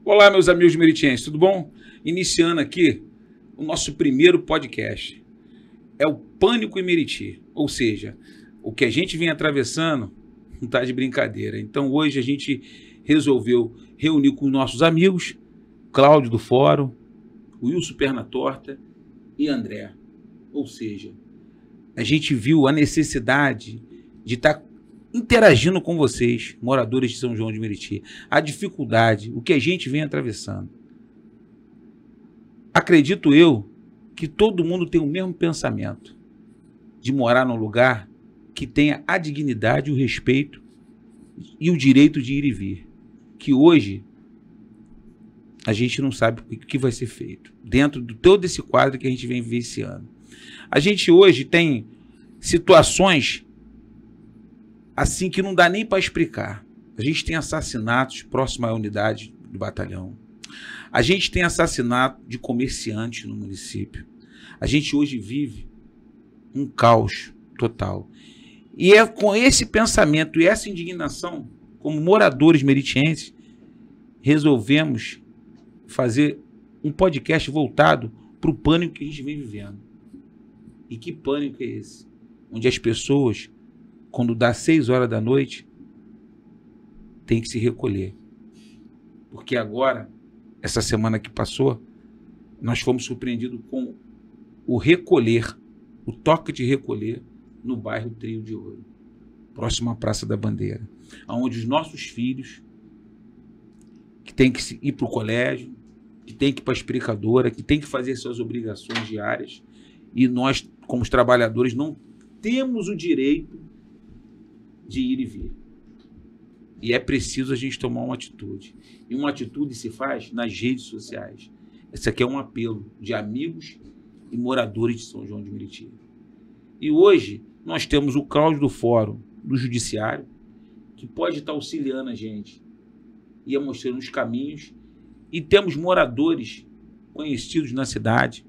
Olá, meus amigos meritienses, tudo bom? Iniciando aqui o nosso primeiro podcast. É o Pânico em Meriti, ou seja, o que a gente vem atravessando não está de brincadeira. Então hoje a gente resolveu reunir com nossos amigos, Cláudio do Fórum, Wilson Pernatorta e André. Ou seja, a gente viu a necessidade de estar interagindo com vocês, moradores de São João de Meriti, a dificuldade, o que a gente vem atravessando. Acredito eu que todo mundo tem o mesmo pensamento de morar num lugar que tenha a dignidade, o respeito e o direito de ir e vir. Que hoje a gente não sabe o que vai ser feito dentro de todo esse quadro que a gente vem vivenciando. A gente hoje tem situações assim que não dá nem para explicar. A gente tem assassinatos próximo à unidade do batalhão. A gente tem assassinato de comerciantes no município. A gente hoje vive um caos total. E é com esse pensamento e essa indignação, como moradores meritienses, resolvemos fazer um podcast voltado para o pânico que a gente vem vivendo. E que pânico é esse? Onde as pessoas, quando dá 6 horas da noite, tem que se recolher. Porque agora, essa semana que passou, nós fomos surpreendidos com o recolher, o toque de recolher no bairro Trio de Ouro, próximo à Praça da Bandeira, onde os nossos filhos, que têm que ir para o colégio, que têm que ir para a explicadora, que têm que fazer suas obrigações diárias, e nós, como os trabalhadores, não temos o direito de ir e vir. E é preciso a gente tomar uma atitude. E uma atitude se faz nas redes sociais. Esse aqui é um apelo de amigos e moradores de São João de Meriti. E hoje nós temos o Cláudio do Fórum do Judiciário, que pode estar auxiliando a gente e mostrando os caminhos. E temos moradores conhecidos na cidade,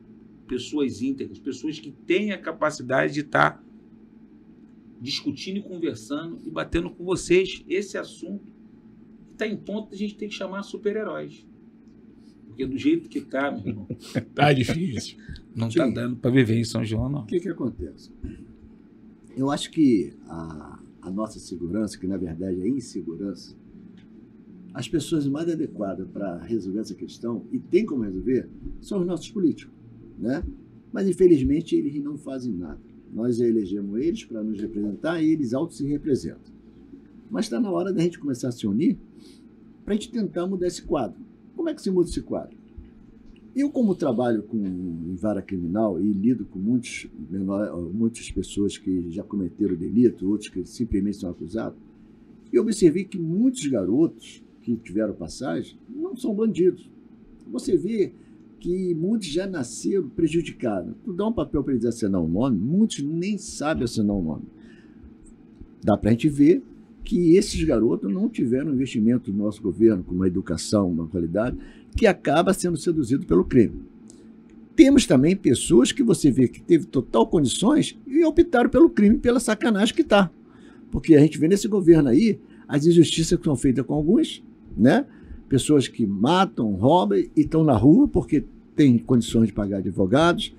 pessoas íntegras, pessoas que têm a capacidade de estar discutindo e conversando e batendo com vocês esse assunto que está em ponto de a gente ter que chamar super-heróis. Porque do jeito que está, meu irmão, tá difícil. Não está dando para viver em São João, não. O que acontece? Eu acho que a nossa segurança, que na verdade é insegurança, as pessoas mais adequadas para resolver essa questão, e tem como resolver, são os nossos políticos, né? Mas infelizmente eles não fazem nada. Nós elegemos eles para nos representar e eles autos se representam. Mas está na hora da gente começar a se unir para a gente tentar mudar esse quadro. Como é que se muda esse quadro? Eu, como trabalho em vara criminal e lido com muitas pessoas que já cometeram delito, outros que simplesmente são acusados, eu observei que muitos garotos que tiveram passagem não são bandidos. Você vê que muitos já nasceram prejudicados. Tu dá um papel para eles assinar um nome, muitos nem sabem assinar um nome. Dá para a gente ver que esses garotos não tiveram investimento do nosso governo, com uma educação, uma qualidade, que acaba sendo seduzido pelo crime. Temos também pessoas que você vê que teve total condições e optaram pelo crime, pela sacanagem que está. Porque a gente vê nesse governo aí as injustiças que são feitas com alguns, né? Pessoas que matam, roubam e estão na rua porque têm condições de pagar advogados,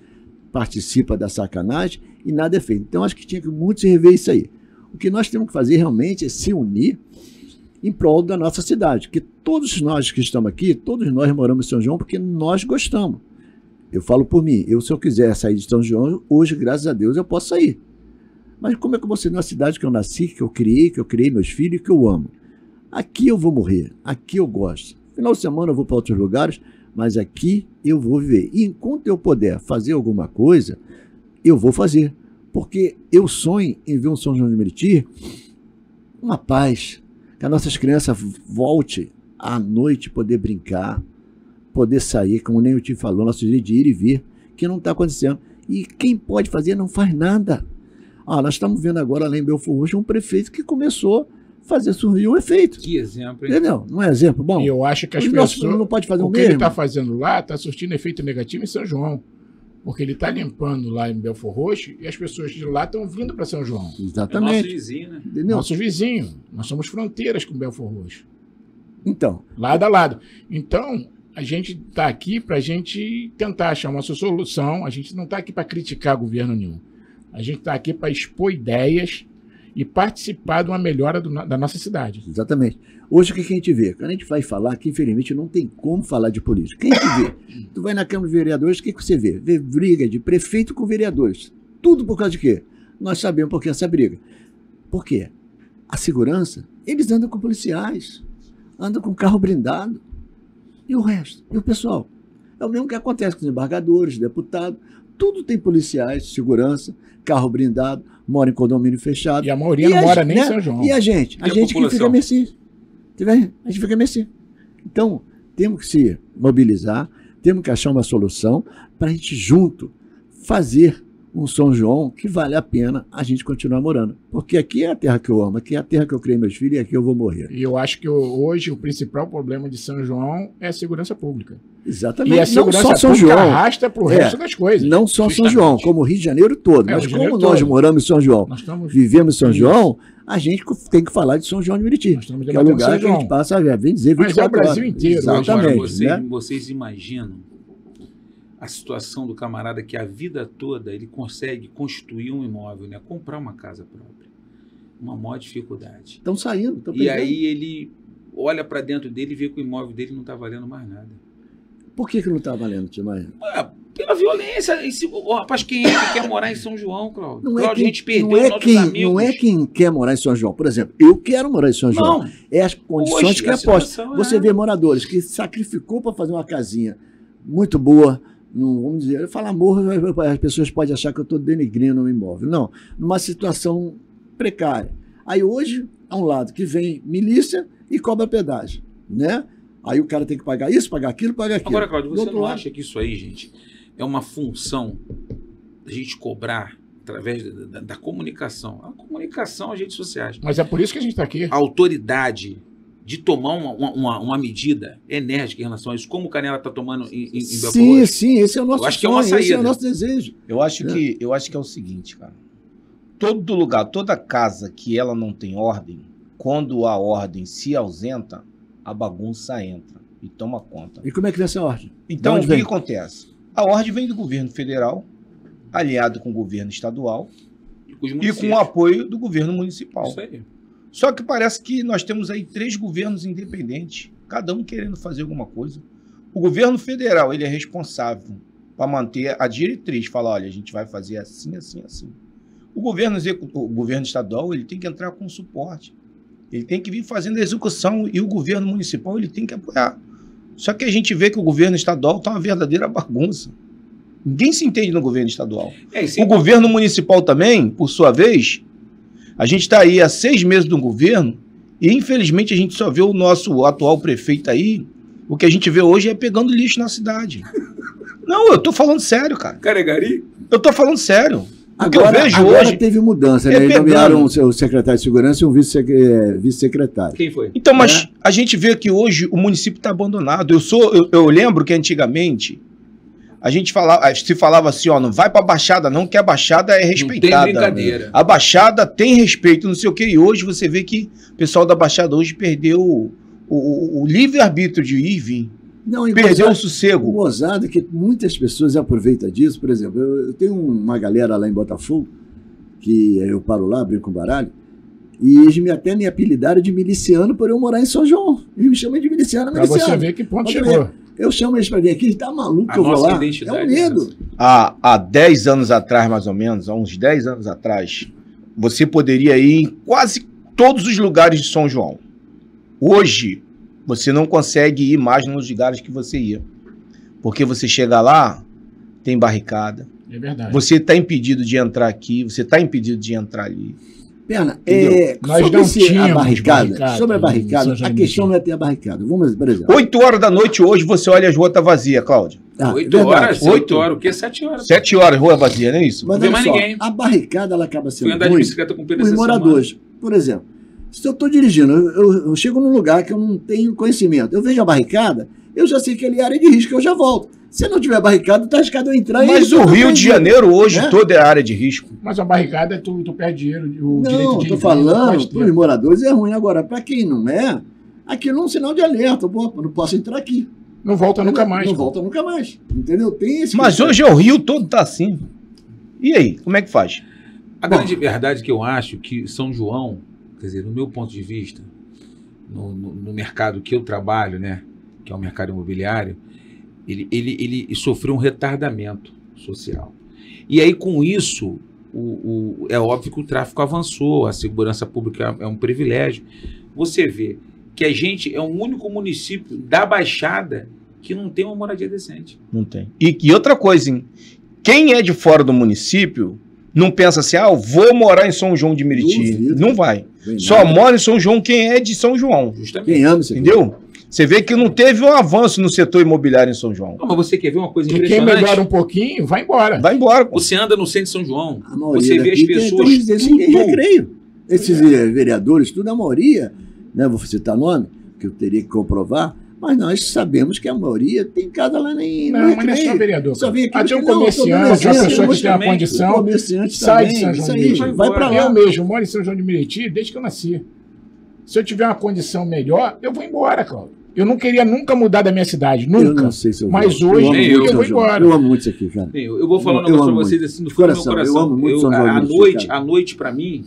participa da sacanagem e nada é feito. Então, acho que tinha que muito se rever isso aí. O que nós temos que fazer realmente é se unir em prol da nossa cidade, porque todos nós que estamos aqui, todos nós moramos em São João porque nós gostamos. Eu falo por mim, se eu quiser sair de São João, hoje, graças a Deus, eu posso sair. Mas como é que eu vou sair na cidade que eu nasci, que eu criei meus filhos e que eu amo? Aqui eu vou morrer, aqui eu gosto. Final de semana eu vou para outros lugares, mas aqui eu vou viver. E enquanto eu puder fazer alguma coisa, eu vou fazer. Porque eu sonho em ver um São João de Meriti, uma paz, que as nossas crianças voltem à noite poder brincar, poder sair, como nem o tio falou, nosso jeito de ir e vir, que não está acontecendo. E quem pode fazer não faz nada. Nós estamos vendo agora lá em Belfort Roxo um prefeito que começou fazer surgir um efeito. Que exemplo, hein? Entendeu? Não é exemplo bom? E eu acho que as pessoas não pode fazer o o que mesmo. ele está fazendo lá está surtindo efeito negativo em São João. Porque ele está limpando lá em Belford Roxo e as pessoas de lá estão vindo para São João. Exatamente. É nosso vizinho, né? Entendeu? Nossos vizinhos. Nós somos fronteiras com Belford Roxo. Então, Lado a lado. Então, a gente está aqui para a gente tentar achar uma solução. A gente não está aqui para criticar governo nenhum. A gente está aqui para expor ideias e participar de uma melhora da nossa cidade. exatamente. Hoje o que a gente vê? Quando a gente vai falar que, infelizmente, não tem como falar de política. Quem que vê? Tu vai na Câmara de Vereadores, o que você vê? Vê briga de prefeito com vereadores. Tudo por causa de quê? Nós sabemos por que essa briga. Por quê? A segurança, eles andam com policiais, andam com carro blindado. E o resto? E o pessoal? É o mesmo que acontece com os embargadores, deputados. Tudo tem policiais, segurança, carro blindado, mora em condomínio fechado. E a maioria não mora nem em São João. E a gente? A gente que fica a mercê. A gente fica a mercê. Então, temos que se mobilizar, temos que achar uma solução para a gente junto fazer um São João que vale a pena a gente continuar morando. Porque aqui é a terra que eu amo, aqui é a terra que eu criei meus filhos e aqui eu vou morrer. E eu acho que hoje o principal problema de São João é a segurança pública. Exatamente. E a segurança não só São pública João arrasta para o resto das coisas. Não só São João, como o Rio de Janeiro todo. Mas o Rio de como Janeiro nós todo. moramos em São João, vivemos em São João, a gente tem que falar de São João de Meriti, que é o lugar que a gente passa, vem dizer 24 Mas é o Brasil horas. inteiro. Exatamente. Agora, né? vocês imaginam a situação do camarada que a vida toda ele consegue construir um imóvel, né? Comprar uma casa própria. Uma maior dificuldade. Estão saindo, estão E perdendo. aí ele olha para dentro dele e vê que o imóvel dele não está valendo mais nada. Por que não está valendo, Tio Maia? Pela violência. Rapaz, quem é que quer morar em São João, Cláudio? Não é Cláudio, a gente perdeu não é nossos quem, amigos. não é quem quer morar em São João. Por exemplo, eu quero morar em São João. Não. É as condições Hoje, que a apostam. situação Você é- vê moradores que sacrificou para fazer uma casinha muito boa. Vamos dizer, eu falo amor, as pessoas podem achar que eu estou denegrindo o imóvel. Não, numa situação precária. Aí hoje, há um lado que vem milícia e cobra pedágio, né? Aí o cara tem que pagar isso, pagar aquilo, pagar aquilo. Agora, Cláudio, Do você outro não lado, acha que isso aí, gente, é uma função da gente cobrar através da comunicação? A comunicação, as redes sociais. Mas é por isso que a gente está aqui. A autoridade de tomar uma medida enérgica em relação a isso, como o Canela está tomando em Belford sim, Roxo. sim, esse é o nosso Eu acho que é uma sonho, esse é saída. o nosso desejo. Eu acho que é o seguinte, cara. Todo lugar, toda casa que ela não tem ordem, quando a ordem se ausenta, a bagunça entra e toma conta. E como é que vem essa ordem? Então, De o onde que vem? acontece? A ordem vem do governo federal, aliado com o governo estadual E com os e municípios. com o apoio do governo municipal. Isso aí. Só que parece que nós temos aí 3 governos independentes, cada um querendo fazer alguma coisa. O governo federal, ele é responsável para manter a diretriz, falar, olha, a gente vai fazer assim, assim, assim. O governo estadual, ele tem que entrar com suporte. Ele tem que vir fazendo a execução e o governo municipal, ele tem que apoiar. Só que a gente vê que o governo estadual está uma verdadeira bagunça. Ninguém se entende no governo estadual. Isso O governo municipal também, por sua vez, a gente está aí há 6 meses do governo e, infelizmente, a gente só vê o nosso atual prefeito aí. O que a gente vê hoje é pegando lixo na cidade. Não, eu tô falando sério, cara. Caregari? Eu tô falando sério. O que eu vejo agora hoje... teve mudança, é né? Eles pegando. nomearam o secretário de segurança e um vice-secretário. Quem foi? Então, mas a gente vê que hoje o município está abandonado. Eu lembro que antigamente a gente se falava assim, ó, não vai para a Baixada não, que a Baixada é respeitada. Não tem brincadeira. A Baixada tem respeito, não sei o quê. E hoje você vê que o pessoal da Baixada hoje perdeu o livre-arbítrio de ir e vir. Não, e Perdeu o gozado- sossego. Gozado que muitas pessoas aproveitam disso. Por exemplo, eu tenho uma galera lá em Botafogo, que eu paro lá, brinco com baralho, e eles até me apelidaram de miliciano por eu morar em São João. Eles me chamam de miliciano, Para você miliciano. ver que ponto Pode chegou. ver. Eu chamo eles para vir aqui, tá maluco A que eu vou nossa lá? identidade É um é medo. Há 10 anos atrás, mais ou menos, há uns 10 anos atrás, você poderia ir em quase todos os lugares de São João. Hoje, você não consegue ir mais nos lugares que você ia. Porque você chega lá, tem barricada. É verdade. Você está impedido de entrar aqui, você está impedido de entrar ali. Perna, Entendeu? Nós sobre não a tínhamos barricada, barricada sobre a em barricada, São João a de questão Meriti. não é ter a barricada. Vamos, por exemplo. 8 horas da noite hoje, você olha as ruas tá vazia, Cláudio. 8 verdade. horas? 8 8 horas. O quê? 7 horas. 7 horas, rua vazia, não é isso? Mas Não vê olha mais só, ninguém. a barricada ela acaba Fui sendo andar de ruim bicicleta com o Pedro os essa moradores. Por exemplo, se eu estou dirigindo, eu chego num lugar que eu não tenho conhecimento, eu vejo a barricada, eu já sei que ali é área de risco, eu já volto. Se não tiver barricada, tá arriscado eu entrar. Mas o Rio de Janeiro hoje toda é área de risco. Mas a barricada é tu perde dinheiro, o direito Não, de tô ir, falando, para os moradores é ruim. Agora, para quem não é, aquilo é um sinal de alerta. Pô, não posso entrar aqui. Não volta nunca mais. Não volta nunca mais. Entendeu? Tem esse. Mas hoje o Rio todo tá assim. E aí, como é que faz? A grande verdade que eu acho que São João, quer dizer, no meu ponto de vista, no mercado que eu trabalho, né, que é o mercado imobiliário, ele sofreu um retardamento social. E aí, com isso, é óbvio que o tráfico avançou, a segurança pública é um privilégio. Você vê que a gente é o único município da Baixada que não tem uma moradia decente. Não tem. E outra coisa, hein? Quem é de fora do município não pensa assim, eu vou morar em São João de Meriti. Duvido. Não vai. Só mora em São João quem é de São João. Justamente. Quem ama isso aqui. Entendeu? Você vê que não teve um avanço no setor imobiliário em São João. Não, mas você quer ver uma coisa E quem impressionante? melhora um pouquinho, vai embora. Vai embora. Pô. Você anda no centro de São João, A maioria você vê as daqui tem pessoas... residência em recreio. Esses vereadores, tudo a maioria, né, vou citar nome, que eu teria que comprovar, mas nós sabemos que a maioria tem casa lá nem Não, mas não é só vereador. Só vem aqui Até um porque não, comerciante, tô uma dando pessoa exemplo, que tem uma condição, comerciante sai de também, São João isso de aí, Meriti. vai pra lá. Eu mesmo moro em São João de Meriti desde que eu nasci. Se eu tiver uma condição melhor, eu vou embora, Cláudio. Eu não queria nunca mudar da minha cidade, Eu nunca. não sei se eu Mas vou. hoje amo eu muito vou São João. embora. Eu amo muito isso aqui, cara. Eu vou falar um Eu negócio pra amo vocês muito. assim, do fundo do meu Coração, eu coração. amo muito São João de Meriti, cara. A noite pra mim,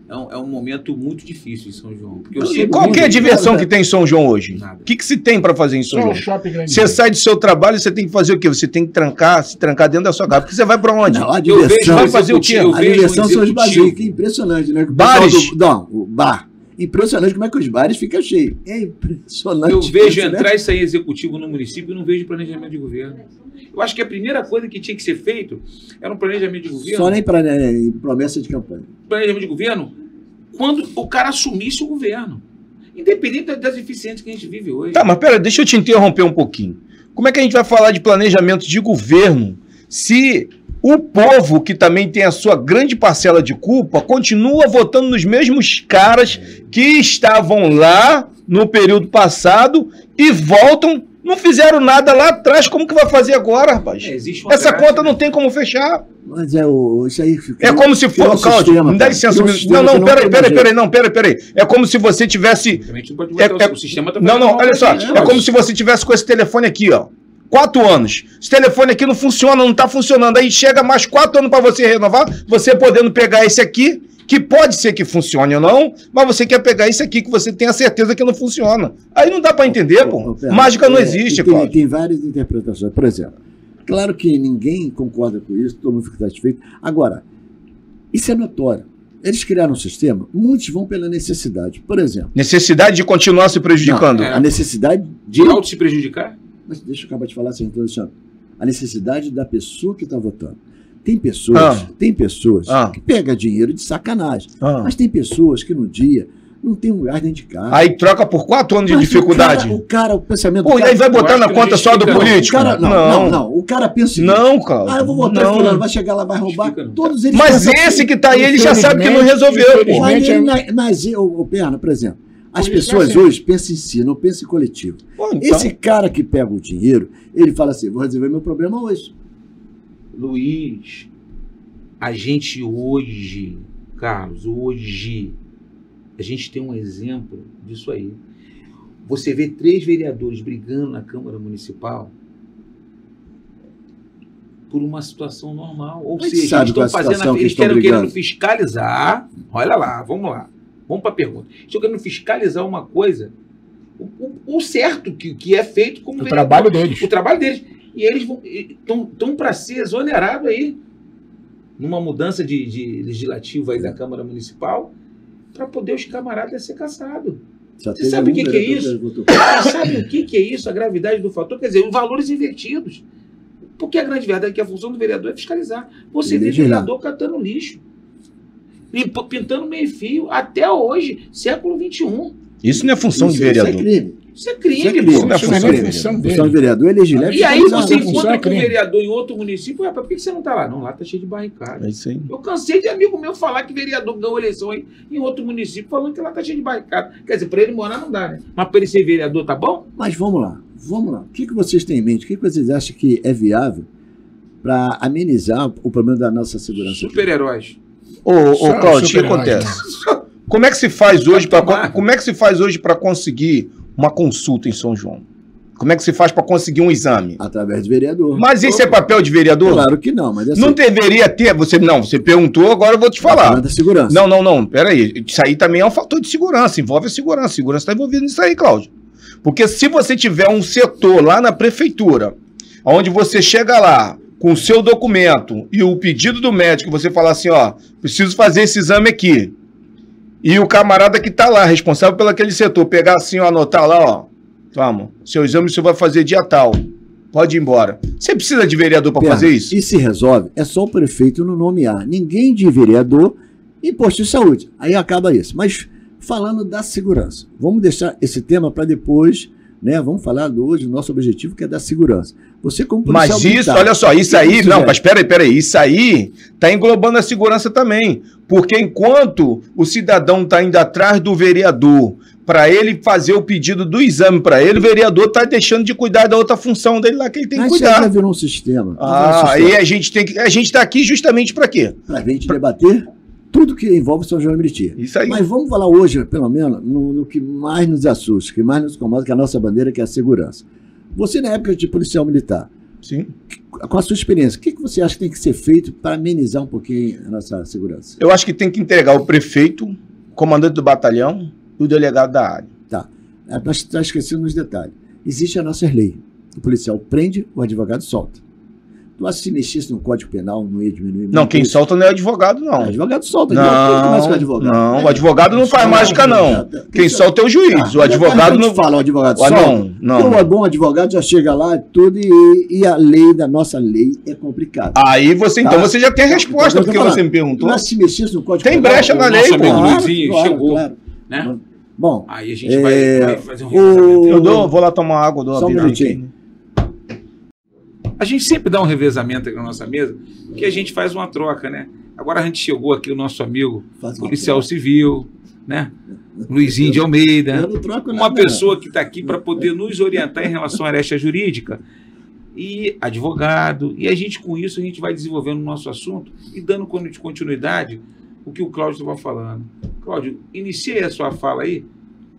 é um momento muito difícil em São João. Porque eu E sempre... Qual que é a diversão que tem em São João hoje? Nada. O que se tem para fazer em São Só João? o shopping grande. Você sai do seu trabalho, você tem que fazer o quê? Você tem que se trancar dentro da sua casa. Porque você vai para onde? Não, a Eu vejo, diversão, vai fazer o quê? eu a vejo diversão um são os executivo. barzinhos, que é impressionante, né? Que o Bares? pessoal o bar. Impressionante como é que os bares ficam cheios. É impressionante. Eu vejo isso, né? entrar e sair executivo no município e não vejo planejamento de governo. Eu acho que a primeira coisa que tinha que ser feito era um planejamento de governo. Só nem para promessa de campanha. Planejamento de governo quando o cara assumisse o governo. Independente das deficiências que a gente vive hoje. Tá, mas pera, deixa eu te interromper um pouquinho. Como é que a gente vai falar de planejamento de governo se o povo, que também tem a sua grande parcela de culpa, continua votando nos mesmos caras que estavam lá no período passado e voltam, não fizeram nada lá atrás, como que vai fazer agora, rapaz? Existe uma Essa prática, conta não tem como fechar. Mas isso aí. É como se criou fosse, um Cláudio, sistema, me dá cara. licença. Criou um sistema que não tem jeito. Peraí. É como se você tivesse... Também a gente não pode botar o sistema tá Não, fazendo mal olha pra só. gente, É Cláudio. como se você tivesse com esse telefone aqui, ó. 4 anos. Esse telefone aqui não funciona, não tá funcionando. Aí chega mais 4 anos para você renovar, você podendo pegar esse aqui, que pode ser que funcione ou não, mas você quer pegar esse aqui que você tem a certeza que não funciona. Aí não dá para entender, pô. Pedro, Mágica não existe, Cláudio. Tem várias interpretações. Por exemplo, claro que ninguém concorda com isso, todo mundo fica satisfeito. Agora, isso é notório. Eles criaram um sistema, muitos vão pela necessidade. Por exemplo, Necessidade de continuar se prejudicando. a necessidade de. De auto se prejudicar? Mas deixa eu acabar de falar sem introdução. A necessidade da pessoa que está votando. Tem pessoas que pegam dinheiro de sacanagem. Mas tem pessoas que no dia não tem um lugar dentro de casa. Aí troca por 4 anos de Mas dificuldade. o pensamento Pô, do e cara, aí vai botar acho na que conta não só do justifica, não. político? o cara, não. O cara pensa o seguinte, Não, Cláudio. eu vou votar não. em fulano, vai chegar lá, vai roubar. Justifica, não. Todos eles Mas pensam esse assim. que tá aí, ele já sabe que não resolveu, pô. Mas o Perna, por exemplo, as Por isso pessoas é assim. hoje pensam em si, não pensam em coletivo. Pô, então. Esse cara que pega o dinheiro, ele fala assim, vou resolver meu problema hoje. Luiz, a gente hoje, Carlos, a gente tem um exemplo disso aí. Você vê 3 vereadores brigando na Câmara Municipal por uma situação normal. Ou Mas seja, sabe eles qual estão é a fazendo, situação que eles estão querem querendo brigando? fiscalizar. Olha lá, vamos lá. Vamos para a pergunta. Estão querendo fiscalizar uma coisa, o certo que é feito como O vereador. trabalho deles. O trabalho deles. E eles estão para ser exonerados aí, numa mudança de legislativo aí da Câmara Municipal, para poder os camaradas ser caçados. Você sabe o que é isso? Você sabe o que é isso? A gravidade do fator? Quer dizer, os valores invertidos. Porque a grande verdade é que a função do vereador é fiscalizar. Você vê vereador catando lixo, pintando meio-fio, até hoje, século XXI. Isso não é função de Isso é vereador. crime. Isso é crime, Isso é pô. crime. Isso não é Isso não é função nem dele. função A função dele. do vereador é legislar. E aí fiscalizar. você a função encontra é com um crime. vereador em outro município, por que você não está lá? Não, lá está cheio de barricada. É isso aí. Eu cansei de amigo meu falar que vereador ganhou eleição aí em outro município, falando que lá está cheio de barricada. Quer dizer, para ele morar não dá, né? Mas para ele ser vereador tá bom? Mas vamos lá. Vamos lá. O que vocês têm em mente? O que vocês acham que é viável para amenizar o problema da nossa segurança? Super-heróis. Ô, Cláudio, o que acontece? Como é que se faz hoje para conseguir uma consulta em São João? Como é que se faz para conseguir um exame? Através de vereador. Mas isso é papel de vereador? Claro que não, mas assim, não deveria ter. Você perguntou, agora eu vou te falar. Da segurança. Não, peraí. Isso aí também é um fator de segurança, envolve a segurança. A segurança está envolvida nisso aí, Cláudio. Porque se você tiver um setor lá na prefeitura, onde você chega lá com o seu documento e o pedido do médico, você fala assim, ó, preciso fazer esse exame aqui. E o camarada que está lá, responsável pelo aquele setor, pegar assim, ó, anotar lá, ó, vamos, seu exame você vai fazer dia tal, pode ir embora. Você precisa de vereador para fazer isso? E se resolve, é só o prefeito não nomear ninguém de vereador em posto de saúde. Aí acaba isso. Mas falando da segurança, vamos deixar esse tema para depois, né? Vamos falar hoje do nosso objetivo, que é da segurança. Você como policial militar... Mas isso, olha só, isso aí... Não, mas peraí. Isso aí está englobando a segurança também. Porque enquanto o cidadão está indo atrás do vereador para ele fazer o pedido do exame para ele, o vereador está deixando de cuidar da outra função dele lá que ele tem que cuidar. Mas já virou um sistema. Aí a gente está aqui justamente para quê? Para a gente debater tudo que envolve São João de Meriti. Isso aí. Mas vamos falar hoje, pelo menos, no que mais nos assusta, que mais nos incomoda, que é a nossa bandeira, que é a segurança. Você, na época de policial militar, sim, com a sua experiência, o que você acha que tem que ser feito para amenizar um pouquinho a nossa segurança? Eu acho que tem que entregar o prefeito, o comandante do batalhão e o delegado da área. Tá. Nós estamos esquecendo nos detalhes. Existe a nossa lei. O policial prende, o advogado solta. Tu acha que se mexesse no Código Penal, não ia diminuir? Não, quem solta não é advogado, não. O advogado solta. Não, o advogado não faz mágica, não. Quem solta é o juiz. O advogado não fala, o advogado solta. Não. Então, um bom advogado já chega lá tudo e a lei da nossa lei é complicada. Aí você, então, você já tem a resposta do que você me perguntou. Mas se mexesse no Código Penal... Tem brecha na lei, pô. Nosso amigo Luizinho chegou, claro. Né? Bom, aí a gente vai fazer um revezamento. Vou lá tomar água, dou só um minutinho. A gente sempre dá um revezamento aqui na nossa mesa, porque a gente faz uma troca, né? Agora a gente chegou aqui, o nosso amigo policial civil, né? Luizinho de Almeida, uma pessoa que está aqui para poder nos orientar em relação à aresta jurídica, e advogado, e a gente com isso a gente vai desenvolvendo o nosso assunto e dando continuidade o que o Cláudio estava falando. Cláudio, inicie a sua fala aí,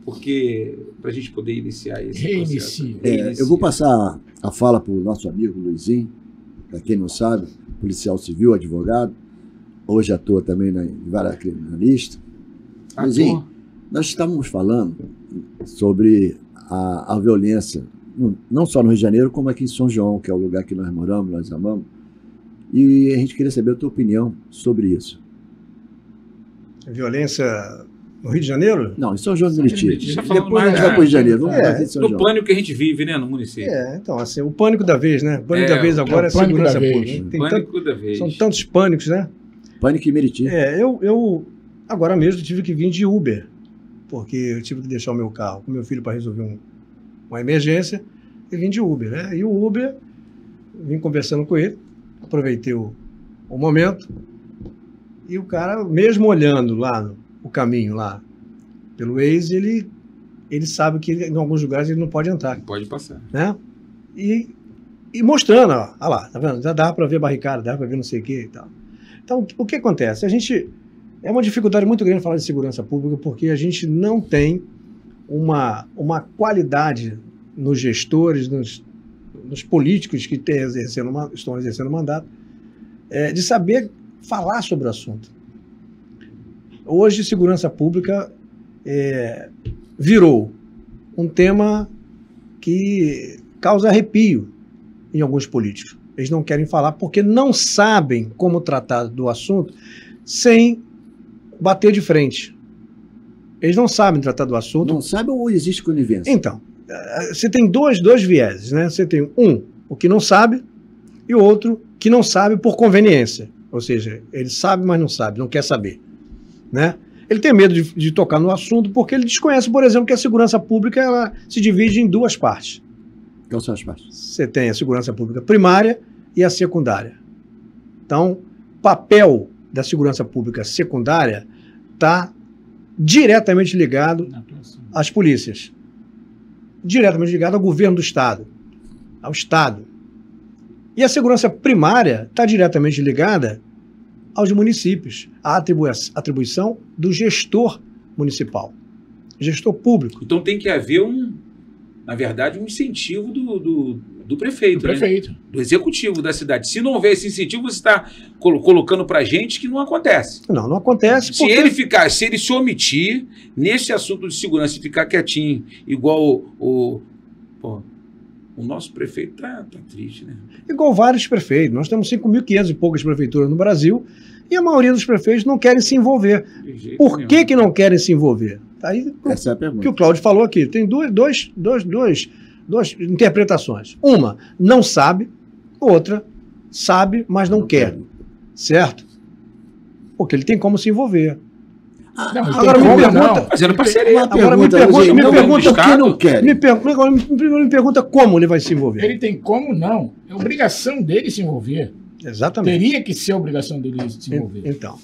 porque para a gente poder iniciar esse processo. Eu vou passar a fala para o nosso amigo Luizinho, para quem não sabe, policial civil, advogado, hoje atua também na vara criminalista. Luizinho, nós estávamos falando sobre a violência, não só no Rio de Janeiro, como aqui em São João, que é o lugar que nós moramos, nós amamos, e a gente queria saber a tua opinião sobre isso. Violência no Rio de Janeiro? Não, em São João do Meriti. Depois a gente vai para o Rio de Janeiro. No pânico que a gente vive, né, no município. Então, assim, o pânico da vez, né? O pânico da vez agora é segurança pública. Pânico da vez. São tantos pânicos, né? Pânico em Meriti. Eu agora mesmo tive que vir de Uber, porque eu tive que deixar o meu carro com meu filho para resolver uma emergência, e vim de Uber, né? E o Uber, vim conversando com ele, aproveitei o momento, e o cara, mesmo olhando lá o caminho lá pelo Waze, ele sabe que em alguns lugares ele não pode entrar. Não pode passar. Né? E mostrando, ó lá, tá vendo? Já dá para ver barricada, dá para ver não sei o que e tal. Então, o que acontece? É uma dificuldade muito grande falar de segurança pública, porque a gente não tem uma qualidade nos gestores, nos políticos que estão exercendo o mandato, de saber falar sobre o assunto. Hoje, segurança pública virou um tema que causa arrepio em alguns políticos. Eles não querem falar porque não sabem como tratar do assunto sem bater de frente. Eles não sabem tratar do assunto. Não sabem ou existe conivência? Então, você tem dois vieses, né? Você tem o que não sabe, e o outro que não sabe por conveniência. Ou seja, ele sabe, mas não sabe, não quer saber. Né? Ele tem medo de tocar no assunto porque ele desconhece, por exemplo, que a segurança pública ela se divide em duas partes. Quais são as partes? Você tem a segurança pública primária e a secundária. Então, o papel da segurança pública secundária está diretamente ligado às polícias. diretamente ligada ao governo do Estado, ao Estado. E a segurança primária está diretamente ligada aos municípios, à atribuição do gestor municipal, gestor público. Então tem que haver na verdade, um incentivo do prefeito, Do prefeito. né? Do executivo da cidade. Se não houver esse incentivo, você está colocando para gente que não acontece. Não acontece Se ele se omitir nesse assunto de segurança e ficar quietinho, igual o nosso prefeito tá triste, né? Igual vários prefeitos. Nós temos 5.500 e poucas prefeituras no Brasil e a maioria dos prefeitos não querem se envolver. Por que não querem se envolver? Aí, Essa é a o pergunta. que o Cláudio falou aqui. Tem duas interpretações. Uma, não sabe. Outra, sabe, mas não quer. Certo? Porque ele tem como se envolver. Não, Agora me pergunta... Fazendo parceria. Agora me pergunta, pergunta, me não, pergunta o que não quer. me pergunta como ele vai se envolver. Ele tem como não. É obrigação dele se envolver. Exatamente. Teria que ser a obrigação dele se envolver. Então.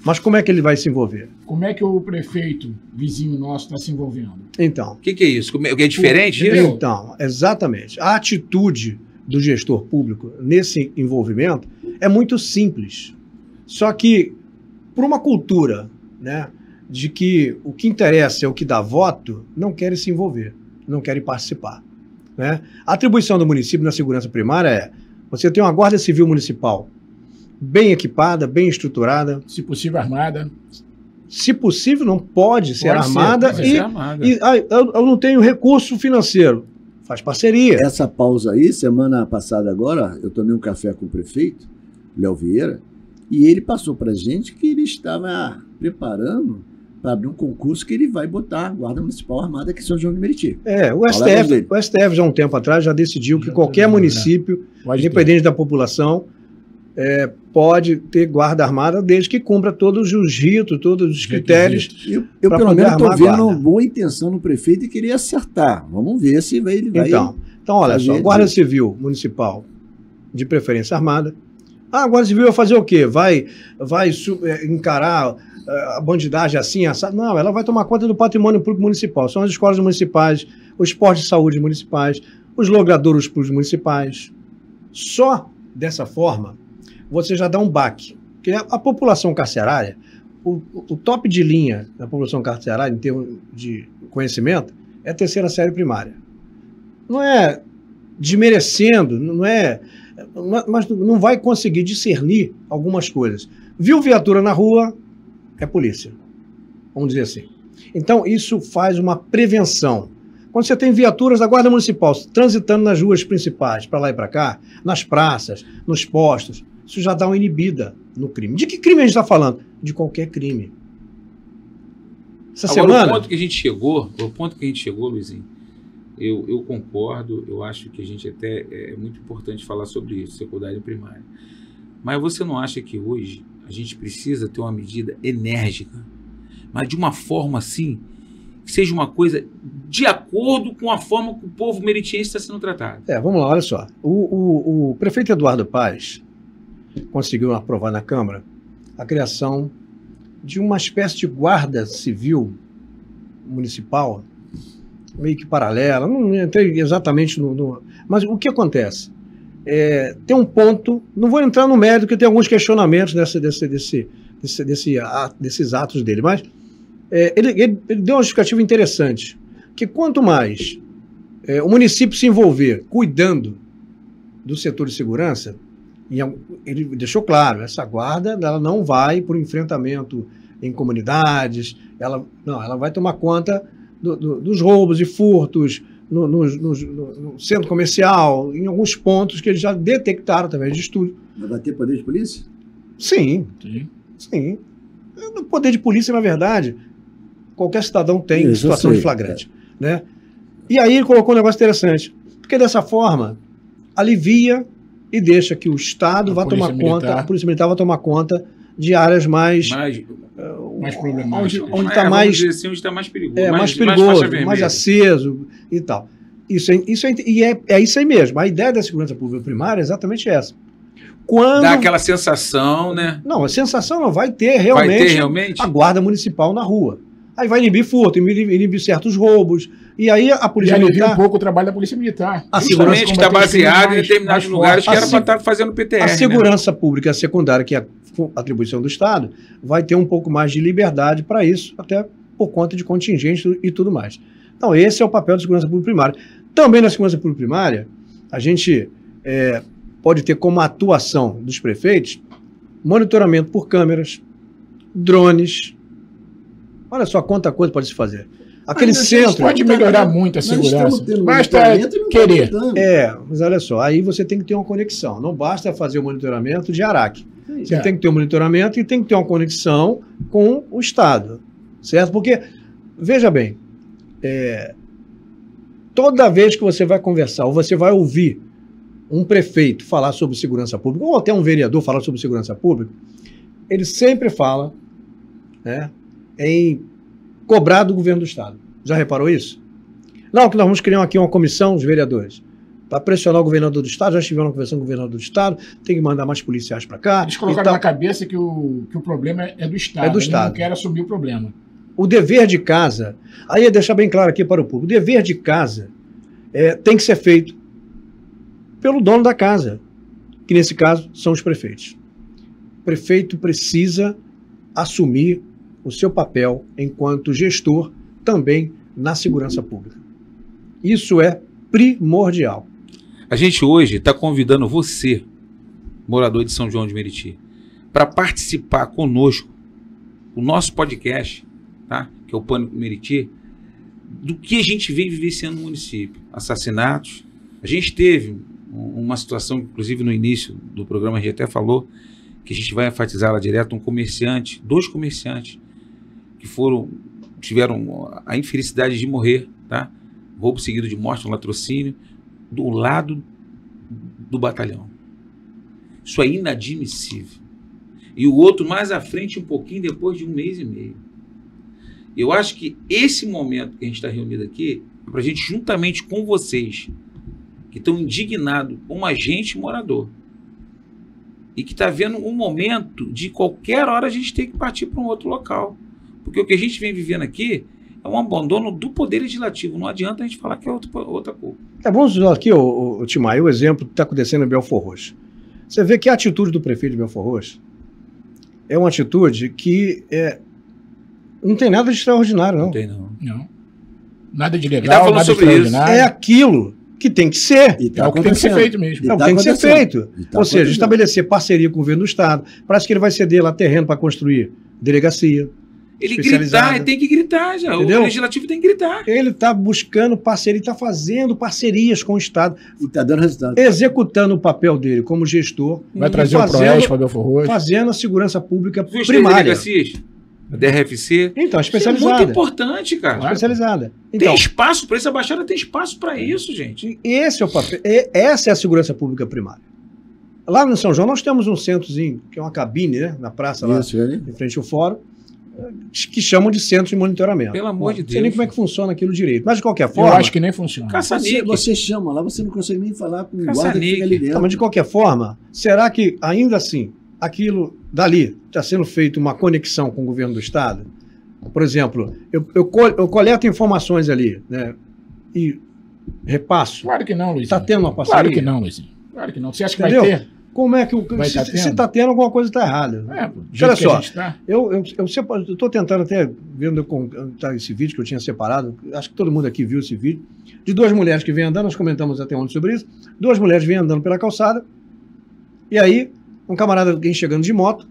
Mas como é que ele vai se envolver? Como é que o prefeito, vizinho nosso, está se envolvendo? Então. O que é isso? É diferente disso? Então, exatamente. A atitude do gestor público nesse envolvimento é muito simples. Só que, por uma cultura, né, de que o que interessa é o que dá voto, não querem se envolver, não querem participar. Né? A atribuição do município na segurança primária é: você tem uma guarda civil municipal bem equipada, bem estruturada. Se possível, armada. Se possível, não pode ser Pode ser, armada. pode ser armada. Eu não tenho recurso financeiro. Faz parceria. Essa pausa aí, semana passada agora, eu tomei um café com o prefeito, Léo Vieira, e ele passou para a gente que ele estava preparando para abrir um concurso que ele vai botar a Guarda Municipal Armada aqui em São João de Meriti. O STF já há um tempo atrás já decidiu que qualquer município, independente da população, pode ter guarda armada desde que cumpra todos os ritos, todos os critérios. Eu pra pelo poder menos estou armar a vendo guarda. uma boa intenção no prefeito e queria acertar. Vamos ver se ele vai... Então, olha só, fazer Guarda disso. Civil Municipal, de preferência armada. A Guarda Civil vai fazer o quê? Vai encarar a bandidagem assim, assado? Não, ela vai tomar conta do patrimônio público municipal. São as escolas municipais, os postos de saúde municipais, os logradouros públicos municipais. Só dessa forma, você já dá um baque. Porque a população carcerária, o top de linha da população carcerária, em termos de conhecimento, é a terceira série primária. Não é desmerecendo, mas não vai conseguir discernir algumas coisas. Viu viatura na rua, é polícia. Vamos dizer assim. Então, isso faz uma prevenção. Quando você tem viaturas da Guarda Municipal transitando nas ruas principais, para lá e para cá, nas praças, nos postos, isso já dá uma inibida no crime. De que crime a gente está falando? De qualquer crime. Agora, o ponto que a gente chegou, Luizinho, eu concordo, eu acho que a gente até é muito importante falar sobre isso, secundária e primária. Mas você não acha que hoje a gente precisa ter uma medida enérgica, mas de uma forma assim, que seja uma coisa de acordo com a forma que o povo meritiense está sendo tratado? Vamos lá, olha só. O prefeito Eduardo Paes conseguiu aprovar na Câmara a criação de uma espécie de guarda civil municipal, meio que paralela, não entrei exatamente mas o que acontece? Tem um ponto, não vou entrar no mérito, porque tem alguns questionamentos desses atos dele, mas ele deu uma justificativa interessante, que quanto mais o município se envolver cuidando do setor de segurança, ele deixou claro, essa guarda ela não vai por enfrentamento em comunidades, ela vai tomar conta dos roubos e furtos no centro comercial, em alguns pontos que eles já detectaram através de estudo. Vai ter poder de polícia? Sim. No poder de polícia, na verdade, qualquer cidadão tem em situação de flagrante. Né? E aí ele colocou um negócio interessante, porque dessa forma alivia e deixa que o Estado vá tomar conta, a Polícia Militar vai tomar conta de áreas mais problemáticas. Onde está mais, assim, onde tá mais perigoso. Mais perigoso, mais aceso e tal. Isso é isso aí mesmo. A ideia da segurança pública primária é exatamente essa. Dá aquela sensação, né? Não, a sensação não vai ter realmente a guarda municipal na rua. Aí vai inibir furto, inibir certos roubos. E aí a E Polícia alivia Militar... um pouco o trabalho da Polícia Militar. A Justamente que está baseado em determinados lugares que era A para estar fazendo PTR. A né? segurança pública secundária, que é a atribuição do Estado, vai ter um pouco mais de liberdade para isso, até por conta de contingente e tudo mais. Então, esse é o papel da segurança pública primária. Também na segurança pública primária, a gente pode ter como atuação dos prefeitos monitoramento por câmeras, drones. Olha só quanta coisa pode se fazer. Aquele centro... Pode melhorar muito a segurança. Basta querer. Mas olha só, aí você tem que ter uma conexão. Não basta fazer o monitoramento de Araque. Você tem que ter um monitoramento e tem que ter uma conexão com o Estado. Certo? Porque, veja bem, toda vez que você vai conversar ou você vai ouvir um prefeito falar sobre segurança pública, ou até um vereador falar sobre segurança pública, ele sempre fala, né, em cobrar do governo do Estado. Já reparou isso? Não, que nós vamos criar aqui uma comissão dos vereadores para pressionar o governador do Estado. Já estivemos na convenção com o governador do Estado, tem que mandar mais policiais para cá. Eles colocaram na cabeça que o problema é do Estado. É do Eles Estado. não querem assumir o problema. O dever de casa, aí é deixar bem claro aqui para o público, o dever de casa tem que ser feito pelo dono da casa, que nesse caso são os prefeitos. O prefeito precisa assumir o seu papel enquanto gestor também na segurança pública. Isso é primordial. A gente hoje está convidando você, morador de São João de Meriti, para participar conosco, o nosso podcast, tá? Que é o Pânico Meriti, do que a gente vem vivenciando no município. Assassinatos. A gente teve uma situação, inclusive no início do programa a gente até falou, que a gente vai enfatizar lá direto, dois comerciantes, que tiveram a infelicidade de morrer, tá? Roubo seguido de morte, um latrocínio, do lado do batalhão. Isso é inadmissível. E o outro mais à frente, um pouquinho depois de 1 mês e meio. Eu acho que esse momento que a gente está reunido aqui é para a gente, juntamente com vocês, que estão indignados como agente morador, e que está vendo um momento de qualquer hora a gente ter que partir para um outro local. Porque o que a gente vem vivendo aqui é um abandono do poder legislativo. Não adianta a gente falar que é outra coisa. Vamos usar aqui, Timai, o exemplo que está acontecendo em Belfor Roxo. Você vê que a atitude do prefeito de Belfor Roxo é uma atitude que não tem nada de extraordinário, não. Não tem, não. Nada de legal, nada de extraordinário. É aquilo que tem que ser. É o que tem que ser feito mesmo. É o que tem que ser feito. Ou seja, estabelecer parceria com o governo do Estado. Parece que ele vai ceder lá terreno para construir delegacia. Ele gritar, ele tem que gritar já. Entendeu? O legislativo tem que gritar. Ele está buscando parceria, está fazendo parcerias com o Estado. E está dando resultado. Executando o papel dele como gestor. Vai trazer o PROES para Belfor Roxo. Fazendo a segurança pública Viu primária. A DRFC. Então, Isso é especializada. muito importante, cara. Especializada. Tem Então, espaço para isso, a Baixada tem espaço para isso, gente. esse é o papel. Essa é a segurança pública primária. Lá no São João nós temos um centrozinho, que é uma cabine, né, na praça lá, em frente ao fórum, que chamam de centro de monitoramento. Pelo amor de Deus. Não sei nem como é que funciona aquilo direito. Mas de qualquer forma. Eu acho que nem funciona. Você chama lá, você não consegue nem falar com o guarda que fica ali dentro. Não, mas de qualquer forma, será que ainda assim, aquilo dali está sendo feito uma conexão com o governo do Estado? Por exemplo, eu coleto informações ali, né? E repasso. Claro que não, Luizinho. Está tendo uma parceria? Claro que não, Luizinho. Claro que não. Você acha que Entendeu? vai ter? Como é que se está tendo, alguma coisa está errada. Olha só, eu estou tentando até, vendo esse vídeo que eu tinha separado, acho que todo mundo aqui viu esse vídeo, de 2 mulheres que vêm andando, nós comentamos até ontem sobre isso, 2 mulheres vêm andando pela calçada, e aí um camarada vem chegando de moto,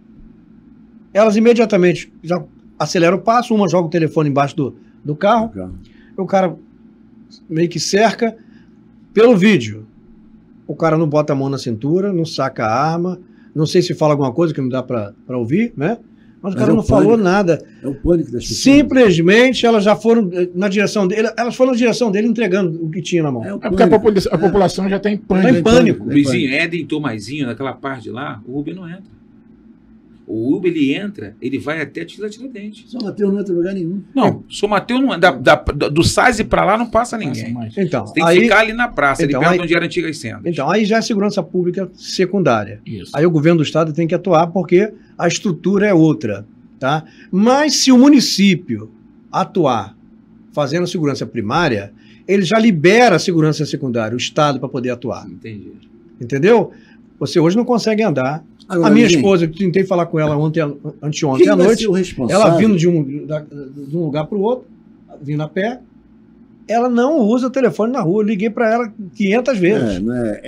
elas imediatamente já aceleram o passo, uma joga o telefone embaixo do carro, o cara meio que cerca. Pelo vídeo, o cara não bota a mão na cintura, não saca a arma, não sei se fala alguma coisa que não dá para ouvir, né? Mas o cara não falou nada. É o pânico das pessoas. Simplesmente elas já foram na direção dele, entregando o que tinha na mão. É porque a população já está em pânico. Está em pânico. Luizinho, Éden e Tomaizinho, naquela parte lá, o Uber não entra. O Uber, ele entra, ele vai até Tiradentes. São Mateus não entra em lugar nenhum. Não, São Mateus não do Saz para lá não passa ninguém. Então, você tem que ficar ali na praça, ali perto onde era antigas sendas. Então, aí já é segurança pública secundária. Isso. Aí o governo do Estado tem que atuar porque a estrutura é outra. Tá? Mas se o município atuar fazendo segurança primária, ele já libera a segurança secundária, o Estado, para poder atuar. Entendi. Entendeu? Você hoje não consegue andar. Agora, A minha ninguém- esposa, eu tentei falar com ela anteontem Quem à vai noite, ser o responsável? ela vindo de um lugar para o outro, vindo a pé, ela não usa o telefone na rua. Eu liguei para ela 500 vezes.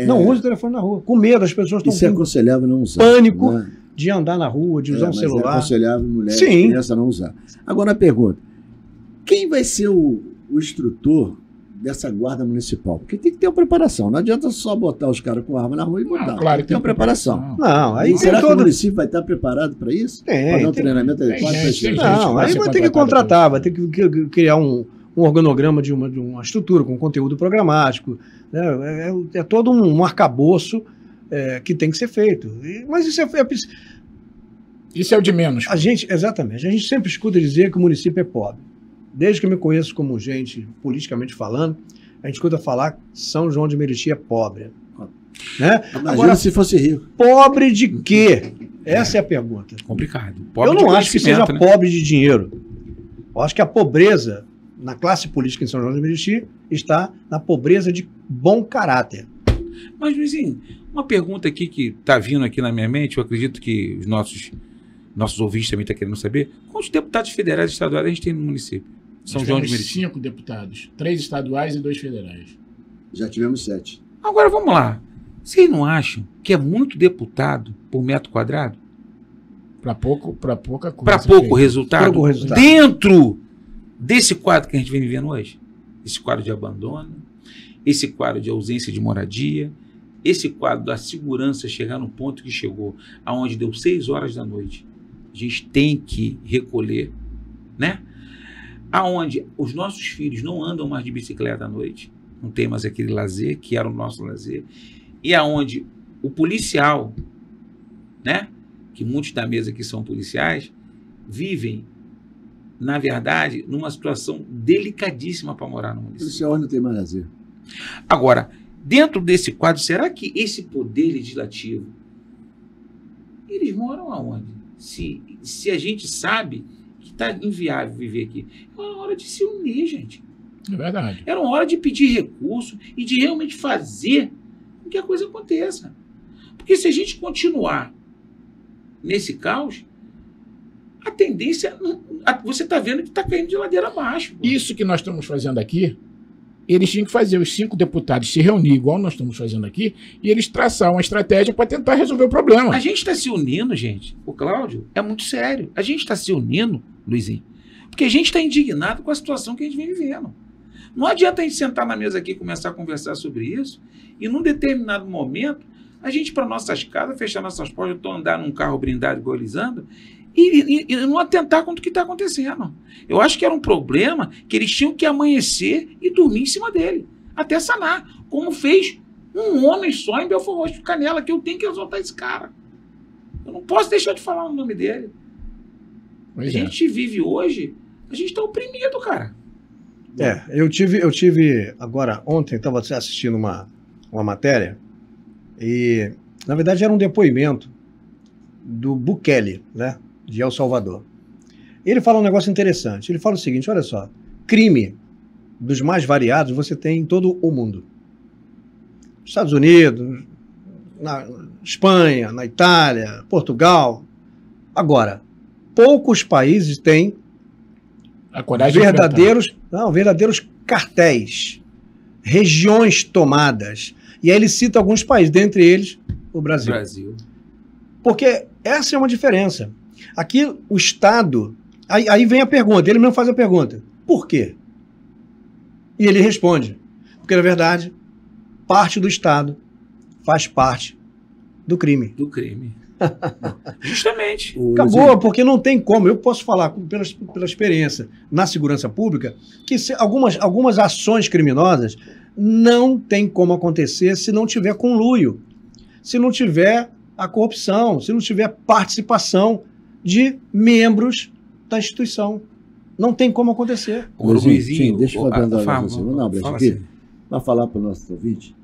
Não usa o telefone na rua. Com medo, as pessoas Isso é estão com aconselhável não usar. pânico né? de andar na rua, de usar um Mas celular. É aconselhável mulher Sim. e criança não usar. Agora a pergunta: quem vai ser o instrutor dessa guarda municipal? Porque tem que ter uma preparação. Não adianta só botar os caras com arma na rua e botar. Claro tem que ter uma preparação. Não, aí E será tem que o todo... município vai estar preparado para isso? Para dar um treinamento adequado para gente, isso? Não, vai aí ser vai ter que contratado contratar, vai ter que criar um organograma de uma estrutura com conteúdo programático. Né? É todo um arcabouço que tem que ser feito. Mas isso Isso é o de menos. exatamente. A gente sempre escuta dizer que o município é pobre. Desde que eu me conheço como gente, politicamente falando, a gente escuta falar que São João de Meriti é pobre. Né? Imagina Agora, se fosse rico. pobre de quê? Essa é a pergunta. Complicado. Eu Pobre de não acho que seja conhecimento, né? pobre de dinheiro. Eu acho que a pobreza na classe política em São João de Meriti está na pobreza de bom caráter. Mas, Luizinho, uma pergunta aqui que está vindo aqui na minha mente, eu acredito que os nossos ouvintes também estão querendo saber. Quantos deputados federais e estaduais a gente tem no município? São João de Meriti. 5 deputados. 3 estaduais e 2 federais. Já tivemos 7. Agora, vamos lá. Vocês não acham que é muito deputado por metro quadrado? Para pouca coisa. Para pouco resultado? Pouco resultado. Dentro desse quadro que a gente vem vivendo hoje? Esse quadro de abandono, esse quadro de ausência de moradia, esse quadro da segurança chegar no ponto que chegou, aonde deu 6 horas da noite. A gente tem que recolher, né? Aonde os nossos filhos não andam mais de bicicleta à noite, não tem mais aquele lazer que era o nosso lazer, e aonde o policial, né, que muitos da mesa aqui são policiais, vivem, na verdade, numa situação delicadíssima para morar no Por município. isso não tem mais lazer. Agora, dentro desse quadro, será que esse poder legislativo, eles moram aonde? Se a gente sabe que está inviável viver aqui, é uma hora de se unir, gente. É verdade. Era uma hora de pedir recurso e de realmente fazer com que a coisa aconteça. Porque se a gente continuar nesse caos, a tendência, você está vendo que está caindo de ladeira abaixo. Pô. Isso que nós estamos fazendo aqui, eles tinham que fazer os 5 deputados se reunir, igual nós estamos fazendo aqui, e eles traçar uma estratégia para tentar resolver o problema. A gente está se unindo, gente. O Cláudio é muito sério. A gente está se unindo, Luizinho, porque a gente está indignado com a situação que a gente vem vivendo. Não adianta a gente sentar na mesa aqui e começar a conversar sobre isso e, num determinado momento, a gente ir para nossas casas, fechar nossas portas, ou andar num carro blindado igual eles andam e não atentar contra o que está acontecendo. Eu acho que era um problema que eles tinham que amanhecer e dormir em cima dele, até sanar, como fez um homem só em Belfort Roxo, Canela, que eu tenho que exaltar esse cara. Eu não posso deixar de falar o nome dele. Pois A gente vive hoje, a gente está oprimido, cara. Eu tive agora, ontem, estava assistindo uma matéria e, na verdade, era um depoimento do Bukele, né, de El Salvador. Ele fala um negócio interessante. Ele fala o seguinte, olha só, crime dos mais variados você tem em todo o mundo. Estados Unidos, na Espanha, na Itália, Portugal. Agora, poucos países têm a coragem verdadeiros cartéis, regiões tomadas. E aí ele cita alguns países, dentre eles o Brasil. Porque essa é uma diferença. Aqui o Estado... Aí vem a pergunta, ele mesmo faz a pergunta. Por quê? E ele responde. Porque, na verdade, parte do Estado faz parte do crime. Do crime. Justamente. Acabou, porque não tem como. Eu posso falar, pela experiência na segurança pública, que algumas ações criminosas não tem como acontecer se não tiver conluio, se não tiver a corrupção, se não tiver participação de membros da instituição. Não tem como acontecer. Luizinho, deixa eu falar aqui, para falar para o nosso ouvinte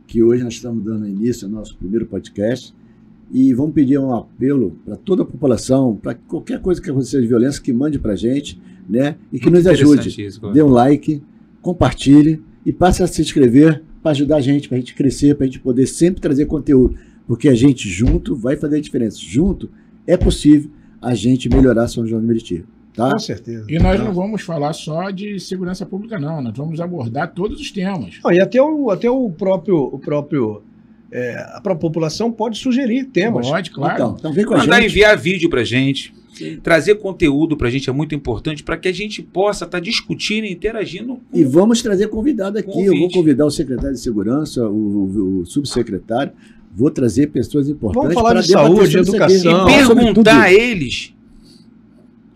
que hoje nós estamos dando início ao nosso primeiro podcast e vamos pedir um apelo para toda a população, para qualquer coisa que aconteça de violência, que mande para a gente. né? E que Muito nos ajude. interessante isso, Dê um like, compartilhe e passe a se inscrever para ajudar a gente crescer, para a gente poder sempre trazer conteúdo. Porque a gente junto vai fazer a diferença. Junto é possível a gente melhorar São João do Meriti. Tá? Com certeza. E nós não vamos falar só de segurança pública, não. Nós vamos abordar todos os temas. Não, e até a própria população pode sugerir temas. Pode, claro. Então vem com a Mandar gente. enviar vídeo pra gente. Trazer conteúdo pra gente é muito importante para que a gente possa estar discutindo e interagindo. E vamos trazer convidado aqui. Convite. Eu vou convidar o secretário de Segurança, o subsecretário. Vou trazer pessoas importantes. Vamos falar para de saúde, debater sobre isso aqui. educação. E Falar sobre tudo perguntar a isso. eles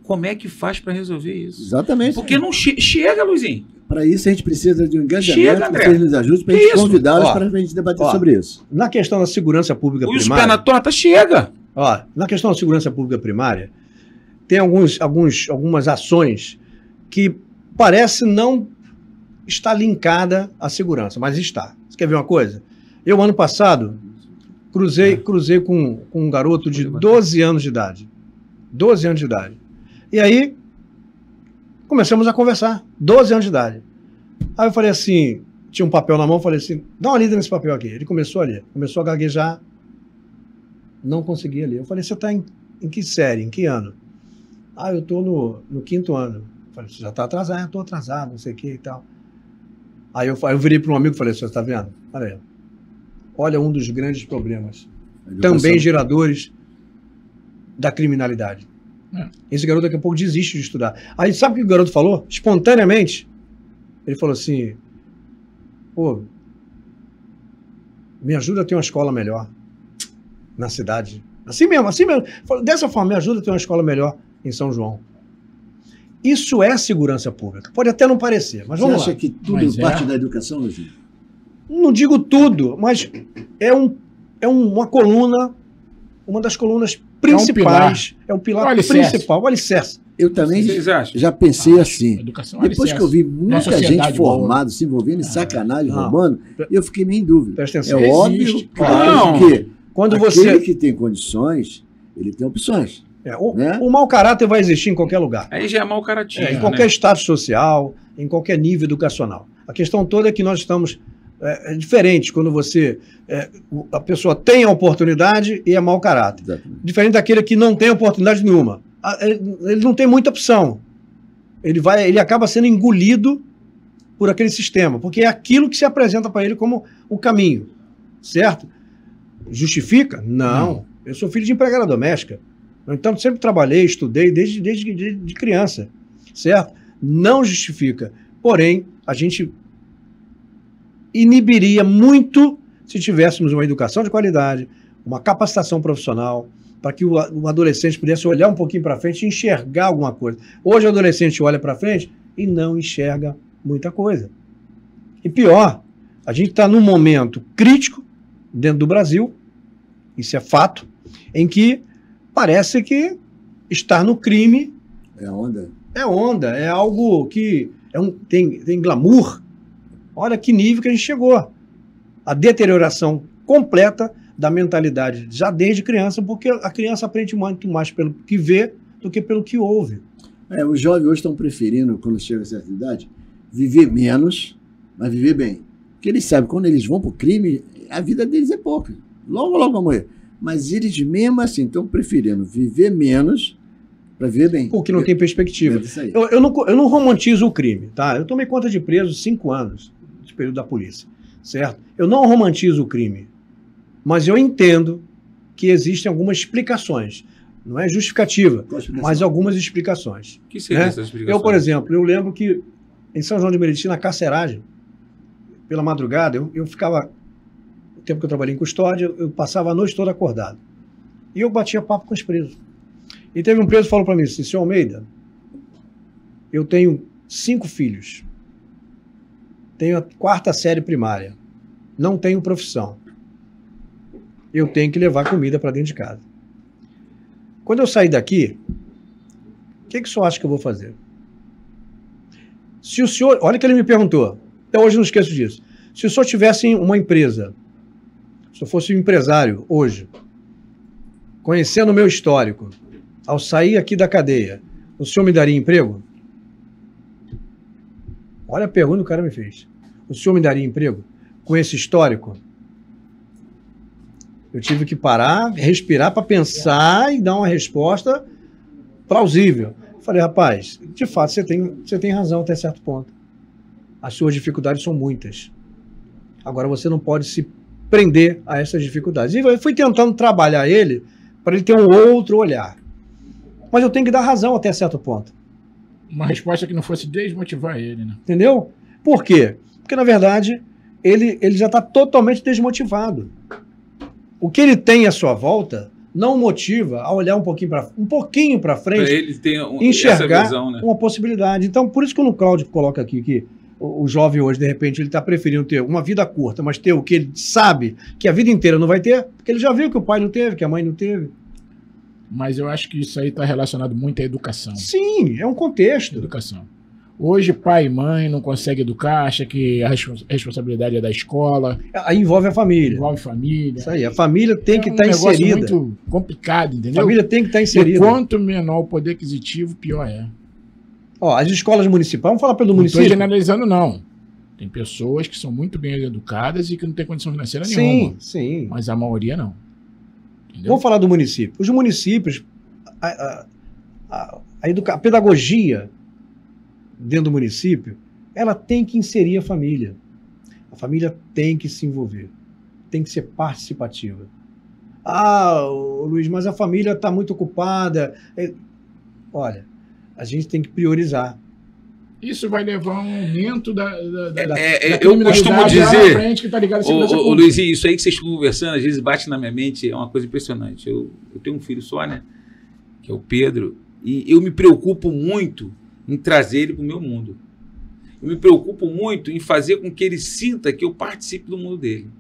como é que faz para resolver isso. Exatamente. Porque não chega, Luizinho. Para isso a gente precisa de um engajamento, Chega, que André. vocês nos ajudem, para a Que gente isso? convidá-los Ó, para a gente debater ó. sobre isso. Na questão da segurança pública Os pé primária, na torta, chega. ó, na questão da segurança pública primária, tem algumas ações que parece não estar linkada à segurança, mas está. Você quer ver uma coisa? Eu, ano passado, cruzei com um garoto de 12 anos de idade. 12 anos de idade. E aí, começamos a conversar. 12 anos de idade. Aí eu falei assim, tinha um papel na mão, falei assim, dá uma lida nesse papel aqui. Ele começou a ler, começou a gaguejar, não conseguia ler. Eu falei, você está em que série, em que ano? Ah, eu estou no 5º ano. Eu falei, você já está atrasado? Estou atrasado, não sei o que e tal. Aí eu virei para um amigo e falei, você está vendo? Olha aí. Olha um dos grandes problemas, também geradores da criminalidade. Esse garoto daqui a pouco desiste de estudar. Aí sabe o que o garoto falou? Espontaneamente, ele falou assim, pô, me ajuda a ter uma escola melhor na cidade. Assim mesmo. Dessa forma, me ajuda a ter uma escola melhor em São João. Isso é segurança pública. Pode até não parecer, mas Você vamos acha lá. que tudo Mas parte é. da educação, Luizinho? Não digo tudo, mas é uma coluna, uma das colunas principais, é o pilar O alicerce. principal, o alicerce. Eu também Vocês acham? já pensei assim. Educação é Depois que alicerce. eu vi muita sociedade gente boa. formada se envolvendo em sacanagem, Não. roubando, eu fiquei meio em dúvida. Presta atenção. É óbvio Existe, claro. que Quando aquele você. que tem condições, ele tem opções. Né? O mau caráter vai existir em qualquer lugar. Aí já é mau caratismo. Em qualquer status social, em qualquer nível educacional. A questão toda é que nós estamos diferentes quando a pessoa tem a oportunidade e é mau caráter. Exatamente. Diferente daquele que não tem oportunidade nenhuma. Ele não tem muita opção. Ele acaba sendo engolido por aquele sistema, porque é aquilo que se apresenta para ele como o caminho, certo? Justifica? Não. Eu sou filho de empregada doméstica. Então, sempre trabalhei, estudei desde criança, certo? Não justifica. Porém, a gente inibiria muito se tivéssemos uma educação de qualidade, uma capacitação profissional, para que o adolescente pudesse olhar um pouquinho para frente e enxergar alguma coisa. Hoje o adolescente olha para frente e não enxerga muita coisa. E pior, a gente está num momento crítico dentro do Brasil, isso é fato, em que parece que estar no crime É onda. é algo que tem glamour. Olha que nível que a gente chegou. A deterioração completa da mentalidade já desde criança, porque a criança aprende muito mais pelo que vê do que pelo que ouve. Os jovens hoje estão preferindo, quando chega a certa idade, viver menos, mas viver bem. Porque eles sabem, quando eles vão para o crime, a vida deles é pouca. Logo vão morrer. Mas eles mesmo assim estão preferindo viver menos para viver bem. Porque não tem perspectiva. É isso aí. Eu não romantizo o crime, tá? Eu tomei conta de preso 5 anos, de período da polícia, certo? Eu não romantizo o crime, mas eu entendo que existem algumas explicações. Não é justificativa, Qual a explicação? mas algumas explicações. O que seria né? essa explicação? Eu, por exemplo, eu lembro que em São João de Meriti, na carceragem, pela madrugada, eu ficava, o tempo que eu trabalhei em custódia, eu passava a noite toda acordado. E eu batia papo com os presos. E teve um preso que falou para mim assim, senhor Almeida, eu tenho 5 filhos, tenho a 4ª série primária, não tenho profissão. Eu tenho que levar comida para dentro de casa. Quando eu sair daqui, o que o senhor acha que eu vou fazer? Se o senhor, olha o que ele me perguntou, até hoje não esqueço disso. Se o senhor tivesse uma empresa, se eu fosse um empresário hoje, conhecendo o meu histórico, ao sair aqui da cadeia, o senhor me daria emprego? Olha a pergunta que o cara me fez. O senhor me daria emprego? Com esse histórico? Eu tive que parar, respirar para pensar e dar uma resposta plausível. Falei, rapaz, de fato, você tem razão até certo ponto. As suas dificuldades são muitas. Agora você não pode se prender a essas dificuldades. E eu fui tentando trabalhar ele para ele ter um outro olhar. Mas eu tenho que dar razão até certo ponto. Uma resposta que não fosse desmotivar ele, né? Entendeu? Por quê? Porque, na verdade, ele já está totalmente desmotivado. O que ele tem à sua volta não motiva a olhar um pouquinho para frente, Pra ele ter enxergar essa visão, né? uma possibilidade. Então, por isso que o Cláudio coloca aqui que o jovem hoje, de repente, ele está preferindo ter uma vida curta, mas ter o que ele sabe que a vida inteira não vai ter, porque ele já viu que o pai não teve, que a mãe não teve. Mas eu acho que isso aí está relacionado muito à educação. Sim, é um contexto. Educação. Hoje, pai e mãe não conseguem educar, acha que a responsabilidade é da escola. Aí envolve a família. Envolve família. Isso aí, a família tem que estar negócio inserida. muito complicado, A entendeu? família tem que estar E inserida. quanto menor o poder aquisitivo, pior é. Ó, as escolas municipais, vamos falar pelo Não estou município? generalizando, não. Tem pessoas que são muito bem educadas e que não têm condição financeira nenhuma. Sim. Mas a maioria não. Entendeu? Vamos falar do município. Os municípios, a pedagogia dentro do município, ela tem que inserir a família. A família tem que se envolver. Tem que ser participativa. Ah, Luiz, mas a família está muito ocupada. Olha, a gente tem que priorizar. Isso vai levar a um aumento da eu costumo dizer, frente, que tá ligado à segurança ô pública. Luizinho, isso aí que vocês estão conversando, às vezes bate na minha mente, é uma coisa impressionante. Eu tenho um filho só, né? Que é o Pedro, e eu me preocupo muito em trazer ele para o meu mundo. Eu me preocupo muito em fazer com que ele sinta que eu participe do mundo dele.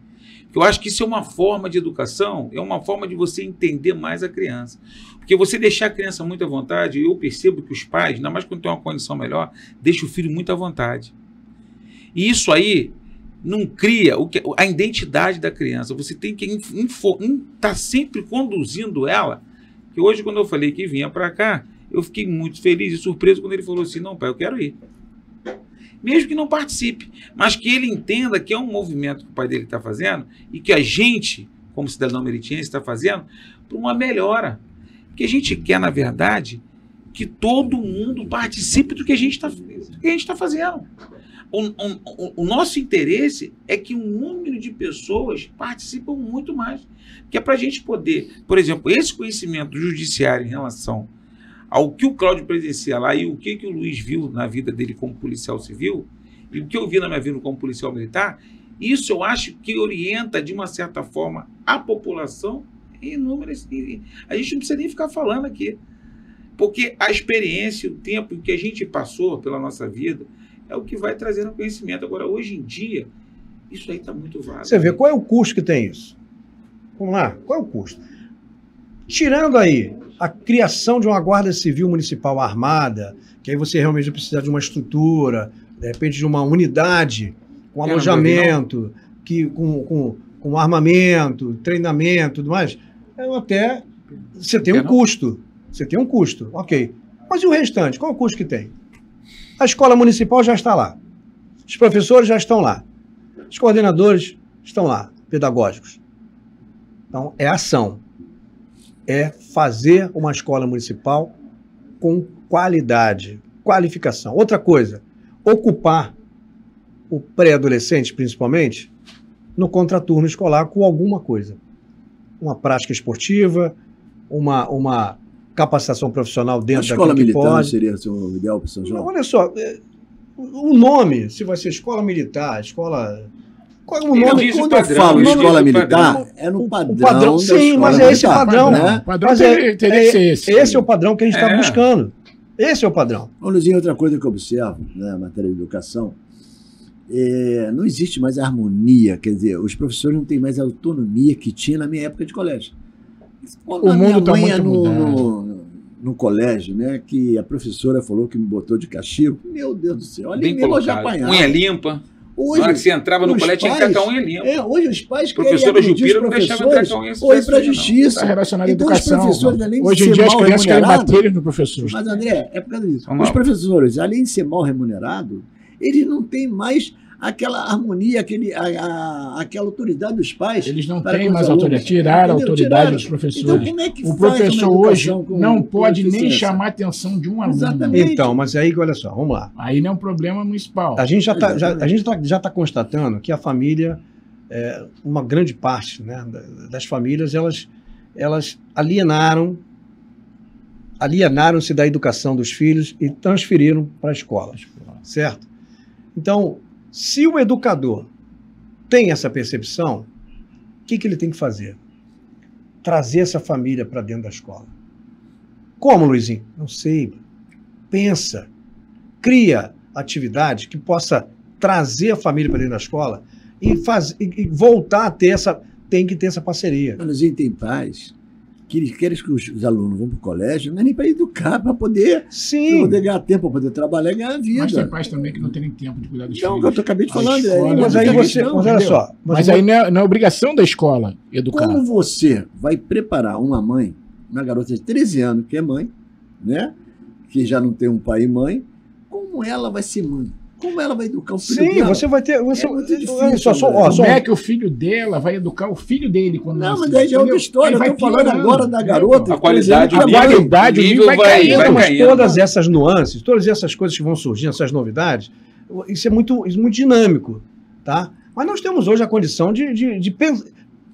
Eu acho que isso é uma forma de educação, é uma forma de você entender mais a criança. Porque você deixar a criança muito à vontade, eu percebo que os pais, ainda mais quando tem uma condição melhor, deixam o filho muito à vontade. E isso aí não cria a identidade da criança. Você tem que estar sempre conduzindo ela. Que hoje, quando eu falei que vinha para cá, eu fiquei muito feliz e surpreso quando ele falou assim, não, pai, eu quero ir. Mesmo que não participe, mas que ele entenda que é um movimento que o pai dele está fazendo e que a gente, como cidadão meritiense, está fazendo para uma melhora. Porque a gente quer, na verdade, que todo mundo participe do que a gente está fazendo. O nosso interesse é que um número de pessoas participem muito mais. Que é para a gente poder, por exemplo, esse conhecimento do judiciário em relação ao que o Cláudio presencia lá e o que o Luiz viu na vida dele como policial civil e o que eu vi na minha vida como policial militar, isso eu acho que orienta, de uma certa forma, a população em inúmeras... A gente não precisa nem ficar falando aqui, porque a experiência, o tempo que a gente passou pela nossa vida é o que vai trazendo conhecimento. Agora, hoje em dia, isso aí está muito vago. Você vê, qual é o custo que tem isso? Vamos lá, qual é o custo? Tirando aí a criação de uma guarda civil municipal armada, que aí você realmente vai precisar de uma estrutura, de repente de uma unidade com alojamento, com armamento, treinamento, tudo mais, até você tem um custo. Você tem um custo, ok. Mas e o restante? Qual é o custo que tem? A escola municipal já está lá. Os professores já estão lá. Os coordenadores estão lá, pedagógicos. Então, é ação. É fazer uma escola municipal com qualidade, qualificação. Outra coisa, ocupar o pré-adolescente, principalmente, no contraturno escolar com alguma coisa. Uma prática esportiva, uma capacitação profissional dentro daquilo que pode. A escola militar seria o ideal para o São João? Olha só, o nome, se vai ser escola militar, escola... Qual é o nome? Quando eu falo escola militar, é no padrão da sim, escola mas é esse militar, padrão. né? O padrão teria que ser esse. Esse é o padrão que a gente está buscando. Esse é o padrão. Ô, Luizinho, outra coisa que eu observo na matéria de educação, não existe mais harmonia, quer dizer, os professores não têm mais a autonomia que tinha na minha época de colégio. O mundo está muito mudado. No colégio, né, que a professora falou que me botou de castigo, meu Deus do céu, ali mesmo eu já apanhava. Unha limpa. Hoje, na hora que você entrava no colégio, tinha que estar com a unha limpa. Hoje os pais querem professora Jupira não deixava entrar com a unha ou ir para a justiça. Está relacionado à então, educação. os professores, além de hoje em ser dia as mal crianças querem remunerados, bater no professor. Mas, André, é por causa disso. Os professores, além de ser mal remunerados, eles não têm mais aquela harmonia, aquela autoridade dos pais. Eles não para têm com os mais alunos. autoridade, tiraram a Entendeu? autoridade dos Então, professores. como é que O faz uma professor hoje educação com não pode nem eficiência? chamar a atenção de um aluno. Exatamente. Então, mas aí, olha só, vamos lá. Aí não é um problema municipal. A gente já está Exatamente. constatando que a família, uma grande parte, né, das famílias, elas alienaram-se da educação dos filhos e transferiram para a escola, certo? Então, se o educador tem essa percepção, o que ele tem que fazer? Trazer essa família para dentro da escola. Como, Luizinho? Não sei. Pensa. Cria atividade que possa trazer a família para dentro da escola e voltar a ter essa... Tem que ter essa parceria. Mas a gente tem pais que eles querem que os alunos vão para o colégio, não é nem para educar, para poder ganhar tempo, para poder trabalhar e ganhar vida. Mas tem pais também que não têm nem tempo de cuidar dos Então, filhos. eu acabei de A falar. escola Mas aí você... Mas olha só. Mas aí não é obrigação da escola educar. Como você vai preparar uma mãe, uma garota de 13 anos, que é mãe, né? Que já não tem um pai e mãe, como ela vai ser mãe? Como ela vai educar o filho Sim, dela? você vai ter... Você, muito difícil, olha só, André. Como é que o filho dela vai educar o filho dele quando Não, nascer? mas daí já é outra Entendeu? história. Aí Eu vai estou falando piorando, agora da entendeu? garota. A qualidade, A o qualidade, o nível vai caindo. Então, mas caindo. todas essas nuances, todas essas coisas que vão surgindo, essas novidades, isso é muito dinâmico, tá? Mas nós temos hoje a condição de pensar.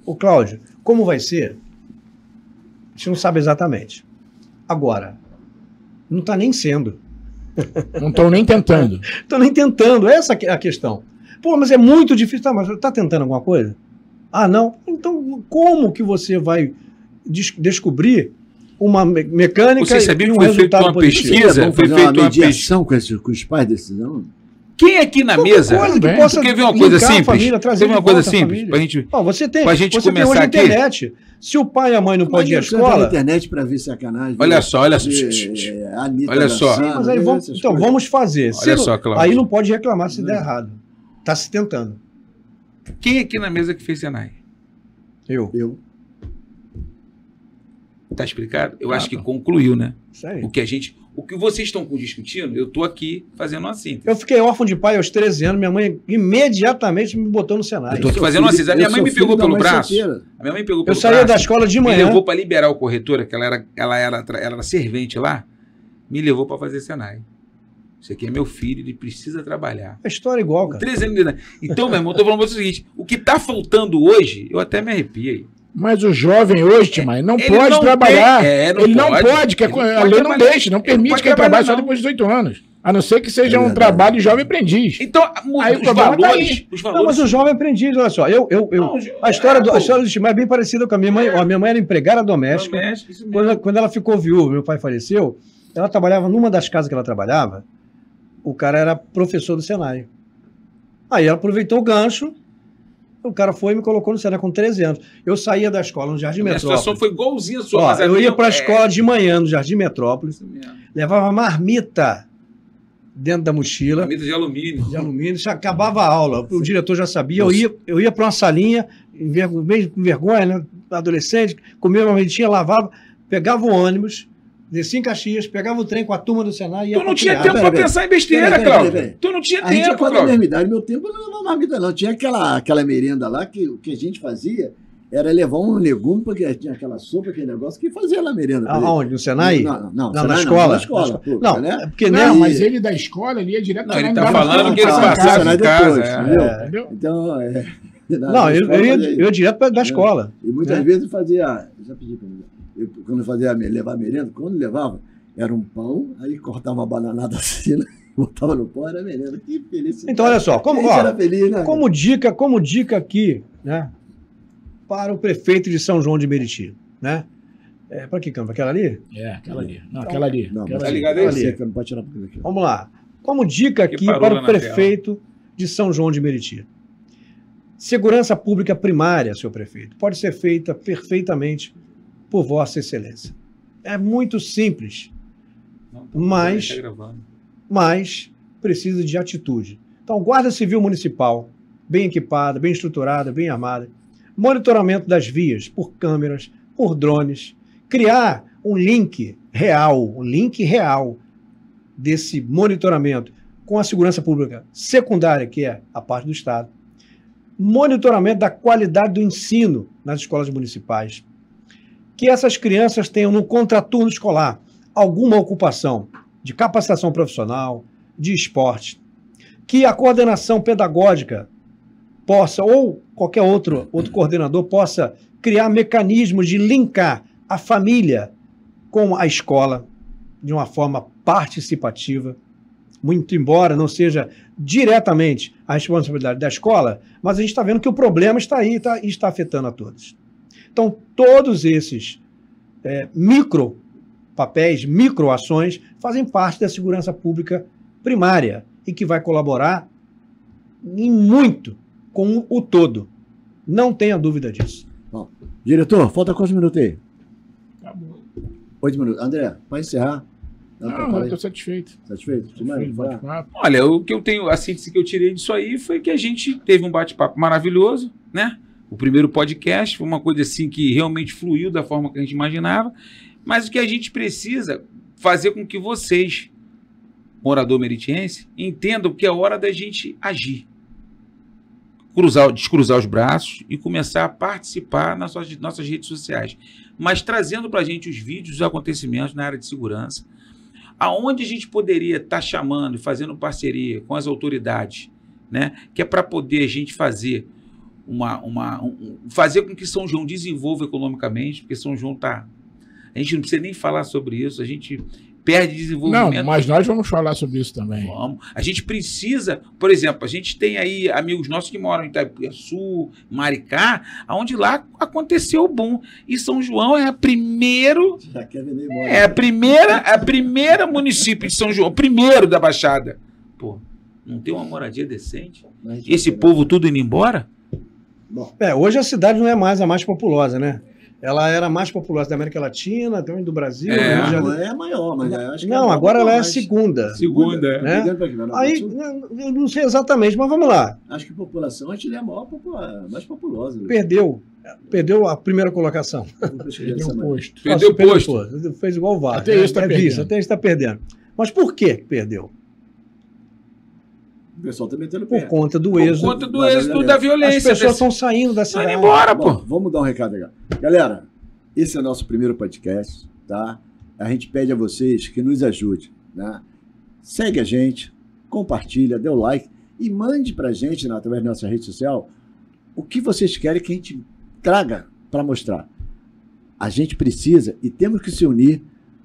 Ô, Cláudio, como vai ser? A gente não sabe exatamente. Agora, não está nem sendo. Não estão nem tentando. Estão nem tentando, essa é a questão. Pô, mas é muito difícil. Tá, mas está tentando alguma coisa? Ah, não? Então, como que você vai descobrir uma mecânica Você sabia e que um foi feita resultado uma positivo? pesquisa? Vamos Foi fazer uma feita uma pesquisa. mediação com os pais desses alunos? Quem aqui na Qualquer mesa... coisa que Também. possa Quer ver uma coisa linkar a simples? família, trazer Quer ver uma de coisa volta a simples? família. Pra gente... Ó, você tem pra gente você tem começar hoje a aqui. internet. Se o pai e a mãe não podem ir à Mas você entra na escola... internet para ver sacanagem. Olha só, olha só. Anitta Olha só. dançando, Mas aí essas então, coisas. vamos fazer. Se Olha não- só, Cláudio. aí não pode reclamar se der errado. Está se tentando. Quem aqui na mesa que fez Senai? Eu. Tá explicado? Eu acho que concluiu, né? Isso aí. O que vocês estão discutindo, eu tô aqui fazendo uma síntese. Eu fiquei órfão de pai aos 13 anos, minha mãe imediatamente me botou no Senai. Eu tô aqui fazendo uma síntese. A minha mãe me pegou pelo braço. A minha mãe pegou Eu pelo saía braço. da escola de Me manhã. levou para liberar o corretora, que ela era servente lá, me levou para fazer Senai. Isso aqui é meu filho, ele precisa trabalhar. A história é igual, Com cara. 13 anos de idade. Então, meu irmão, eu tô falando pra você o seguinte: o que tá faltando hoje, eu até me arrepio aí. Mas o jovem hoje, Timai, não Ele pode não trabalhar. tem- Ele não pode, que Ele não a pode lei não trabalhar. deixa, não Ele permite pode que ele trabalhar, trabalhe só não. depois de 18 anos. A não ser que seja um verdade. trabalho de jovem aprendiz. Então, Aí o os problema tá valores. aí. Os Não, valores. mas o jovem aprendiz, olha só. A história do Timar é bem parecida com a minha mãe. A minha mãe era empregada doméstica. Isso mesmo. Quando ela ficou viúva, meu pai faleceu, ela trabalhava numa das casas que ela trabalhava, o cara era professor do Senai. Aí ela aproveitou o gancho, o cara foi e me colocou no Senai com 13 anos. Eu saía da escola no Jardim A minha situação Metrópolis. foi igualzinha a sua. Ó, mas a eu minha ia para a é- escola de manhã no Jardim Metrópolis, Isso mesmo. levava marmita dentro da mochila, Camisa de alumínio. de alumínio, já acabava a aula, o diretor já sabia, eu ia para uma salinha, meio com vergonha, né? Adolescente, comia uma marmitinha, lavava, pegava o ônibus, descia em Caxias, pegava o trem com a turma do Senai e ia Tu não pra tinha criar. tempo pra Peraí, pensar em besteira, peraí, Cláudio. peraí. Tu não tinha A gente é tempo, quase da Cláudio. mesma idade. Meu tempo não levava marmita, não. Tinha aquela merenda lá que o que a gente fazia era levar um legume, porque tinha aquela sopa, aquele negócio, que fazia lá a merenda. pra ele. Aonde? No Senai? Não, na Senai escola? Na escola, pública, Não, né? é porque Não, nem... mas ele da escola, ele ia direto Não, ele lá tá em casa, falando que ele passava em passava casa, em casa. depois, é. entendeu? entendeu? Então, Não, eu ia direto da escola. E muitas né? vezes eu fazia. Já pedi pra mim. Quando eu fazia levar a merenda, quando levava, era um pão, aí cortava uma bananada assim, né? Botava no pão, era merenda. Que felicidade. Então, olha só, A gente era feliz, né? como dica aqui, né, para o prefeito de São João de Meriti, né? Para que câmera? Aquela ali? É, aquela ali. Não, aquela ali. Não, aquela tá ali. ligado aí? Eu sei que não pode tirar por aqui. Vamos lá. Como dica Que aqui parou para lá o na prefeito de São João de Meriti. Segurança pública primária, senhor prefeito, pode ser feita perfeitamente por Vossa Excelência. É muito simples, Mas- Tá gravando. mas precisa de atitude. Então, Guarda Civil Municipal, bem equipada, bem estruturada, bem armada, monitoramento das vias por câmeras, por drones, criar um link real desse monitoramento com a segurança pública secundária, que é a parte do Estado, monitoramento da qualidade do ensino nas escolas municipais, que essas crianças tenham no contraturno escolar alguma ocupação de capacitação profissional, de esporte, que a coordenação pedagógica possa, ou qualquer outro coordenador possa criar mecanismos de linkar a família com a escola de uma forma participativa, muito embora não seja diretamente a responsabilidade da escola, mas a gente está vendo que o problema está aí e está afetando a todos. Então, todos esses micro papéis, micro ações, fazem parte da segurança pública primária e que vai colaborar em muito com o todo. Não tenha dúvida disso. Bom, diretor, falta quantos minutos aí? Acabou. 8 minutos. André, para encerrar. Não, eu estou satisfeito. Satisfeito? Olha, o que eu tenho, a síntese que eu tirei disso aí foi que a gente teve um bate-papo maravilhoso, né? O primeiro podcast foi uma coisa assim que realmente fluiu da forma que a gente imaginava, mas o que a gente precisa fazer com que vocês, morador meritiense, entendam que é hora da gente agir. Descruzar os braços e começar a participar nas nossas redes sociais, mas trazendo para a gente os vídeos, os acontecimentos na área de segurança, aonde a gente poderia estar chamando e fazendo parceria com as autoridades, né, que é para poder a gente fazer fazer com que São João desenvolva economicamente, porque São João está... A gente não precisa nem falar sobre isso, a gente perde desenvolvimento. Não, mas nós vamos falar sobre isso também. Vamos. A gente precisa, por exemplo, a gente tem aí amigos nossos que moram em Itaipuaçu, Maricá, onde lá aconteceu o boom. E São João é a primeira município de São João, primeiro da Baixada. Pô, não tem uma moradia decente? Esse povo tudo indo embora? Bom. Hoje a cidade não é mais a mais populosa, né? Ela era a mais populosa da América Latina, também do Brasil. Não é a maior, mas acho que não, agora ela é a segunda. Segunda, né? Aí, eu não sei exatamente, mas vamos lá. Acho que a população, a gente é a mais populosa. Né? Perdeu a primeira colocação. Perdeu o posto. Perdeu o posto. Fez igual o VAR. Até isso está perdendo. Até está perdendo. Mas por que perdeu? O pessoal está metendo pé. Por conta do êxodo. Por conta do êxodo da violência. As pessoas estão saindo da cidade. Vai embora, pô. Vamos dar um recado aí. Galera, esse é o nosso primeiro podcast, tá? A gente pede a vocês que nos ajudem, né? Segue a gente, compartilha, dê o like e mande pra gente, através da nossa rede social, o que vocês querem que a gente traga para mostrar. A gente precisa e temos que se unir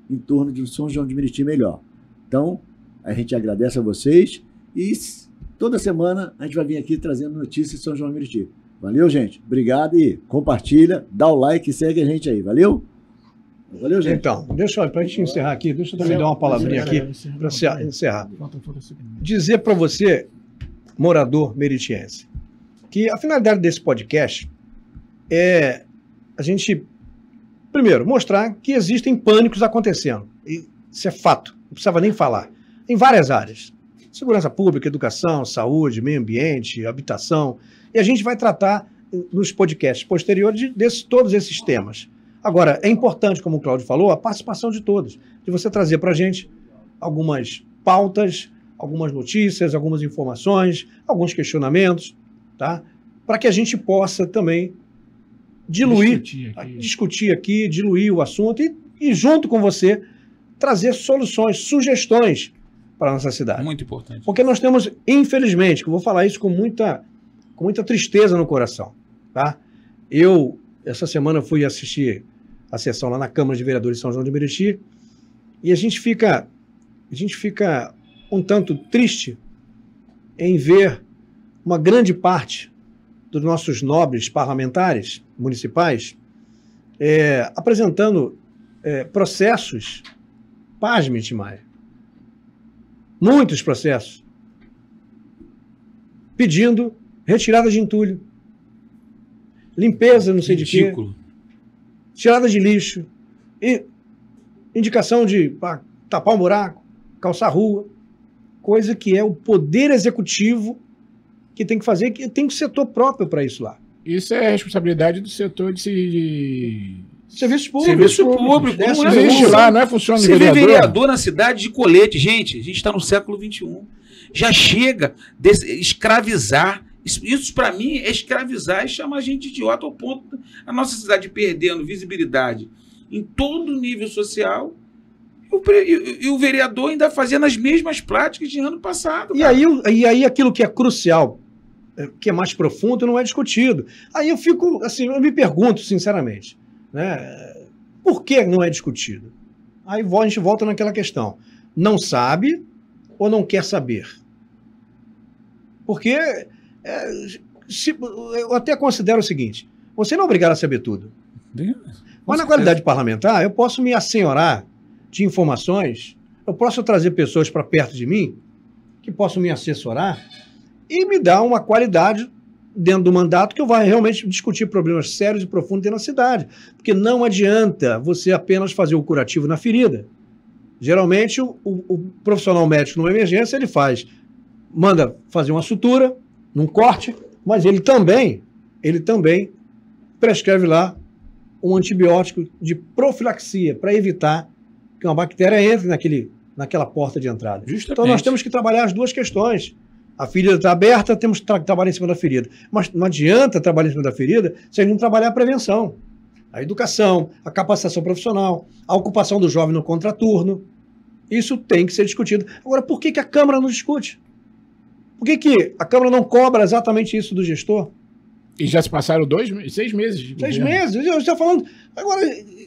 em torno de um São João de Meriti melhor. Então, a gente agradece a vocês e toda semana a gente vai vir aqui trazendo notícias de São João de Meriti. Valeu, gente. Obrigado e compartilha, dá o like e segue a gente aí. Valeu? Valeu, gente. Então, para a gente encerrar aqui, deixa eu também dar uma palavrinha aqui para encerrar. Dizer para você, morador meritiense, que a finalidade desse podcast é a gente, primeiro, mostrar que existem pânicos acontecendo. E isso é fato, não precisava nem falar. Em várias áreas. Segurança pública, educação, saúde, meio ambiente, habitação. E a gente vai tratar nos podcasts posteriores de todos esses temas. Agora, é importante, como o Cláudio falou, a participação de todos. De você trazer para a gente algumas pautas, algumas notícias, algumas informações, alguns questionamentos, tá? Para que a gente possa também discutir aqui, diluir o assunto e junto com você, trazer soluções, sugestões para a nossa cidade. Muito importante. Porque nós temos, infelizmente, que eu vou falar isso com muita tristeza no coração, tá? Eu, essa semana, fui assistir a sessão lá na Câmara de Vereadores de São João de Meriti e a gente fica um tanto triste em ver uma grande parte dos nossos nobres parlamentares municipais apresentando processos, pasme, Timaya, muitos processos, pedindo retirada de entulho, limpeza, não sei de quê, tirada de lixo, e indicação de tapar um buraco, calçar a rua, coisa que é o poder executivo que tem que fazer, que tem um setor próprio para isso lá. Isso é responsabilidade do setor de Serviço público. Serviço público. É, Não Existe lá, não é função de Você vê vereador. vereador na cidade de colete. Gente, a gente está no século XXI. Já chega de escravizar. Isso para mim é escravizar e chamar a gente de idiota ao ponto da nossa cidade perdendo visibilidade em todo o nível social e o vereador ainda fazendo as mesmas práticas de ano passado. E aí aquilo que é crucial, que é mais profundo, não é discutido. Aí eu fico, assim, eu me pergunto, sinceramente, né, por que não é discutido? Aí a gente volta naquela questão. Não sabe ou não quer saber? Porque eu até considero o seguinte, você não é obrigado a saber tudo. Mas na qualidade parlamentar, eu posso me assenhorar de informações, eu posso trazer pessoas para perto de mim que possam me assessorar e me dar uma qualidade dentro do mandato que eu vá realmente discutir problemas sérios e profundos dentro da cidade. Porque não adianta você apenas fazer o curativo na ferida. Geralmente, o profissional médico numa emergência, ele manda fazer uma sutura, num corte, mas ele também prescreve lá um antibiótico de profilaxia para evitar que uma bactéria entre naquela porta de entrada. Justamente. Então nós temos que trabalhar as duas questões. A ferida está aberta, temos que trabalhar em cima da ferida. Mas não adianta trabalhar em cima da ferida se a gente não trabalhar a prevenção. A educação, a capacitação profissional, a ocupação do jovem no contraturno. Isso tem que ser discutido. Agora, por que a Câmara não discute? Por que a Câmara não cobra exatamente isso do gestor? E já se passaram 6 meses. de 6 governo. meses. Eu estou falando. Agora,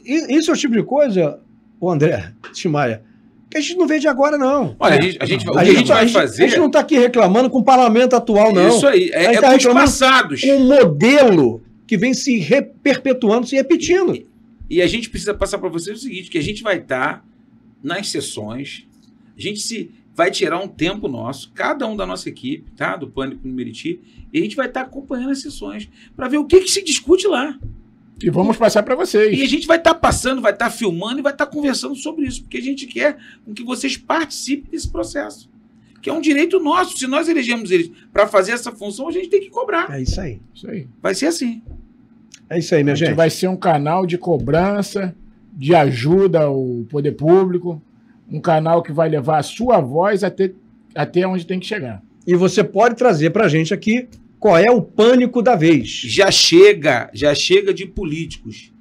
isso é o tipo de coisa, o André Timaya, que a gente não vê de agora, não. Olha, a gente vai fazer. A gente não está aqui reclamando com o parlamento atual, não. Isso aí, é tá com os reclamando passados. com um modelo que vem se perpetuando, se repetindo. E a gente precisa passar para vocês o seguinte, que a gente vai estar nas sessões, a gente vai tirar um tempo nosso, cada um da nossa equipe, tá? Do Pânico no Meriti, e a gente vai estar acompanhando as sessões para ver o que se discute lá. E vamos passar para vocês. E a gente vai estar passando, vai estar filmando e vai estar conversando sobre isso, porque a gente quer que vocês participem desse processo, que é um direito nosso. Se nós elegemos eles para fazer essa função, a gente tem que cobrar. É isso aí. Isso aí. Vai ser assim. É isso aí, minha A gente gente. vai ser um canal de cobrança, de ajuda ao poder público, um canal que vai levar a sua voz até onde tem que chegar. E você pode trazer para a gente aqui qual é o pânico da vez. Já chega de políticos,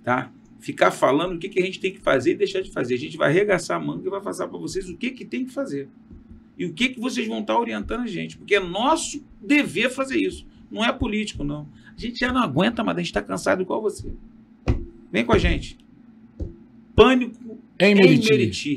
tá? Ficar falando o que a gente tem que fazer e deixar de fazer. A gente vai arregaçar a manga e vai passar para vocês o que tem que fazer. E o que vocês vão estar orientando a gente. Porque é nosso dever fazer isso. Não é político, não. A gente já não aguenta, mas a gente está cansado igual você. Vem com a gente. Pânico em Meriti.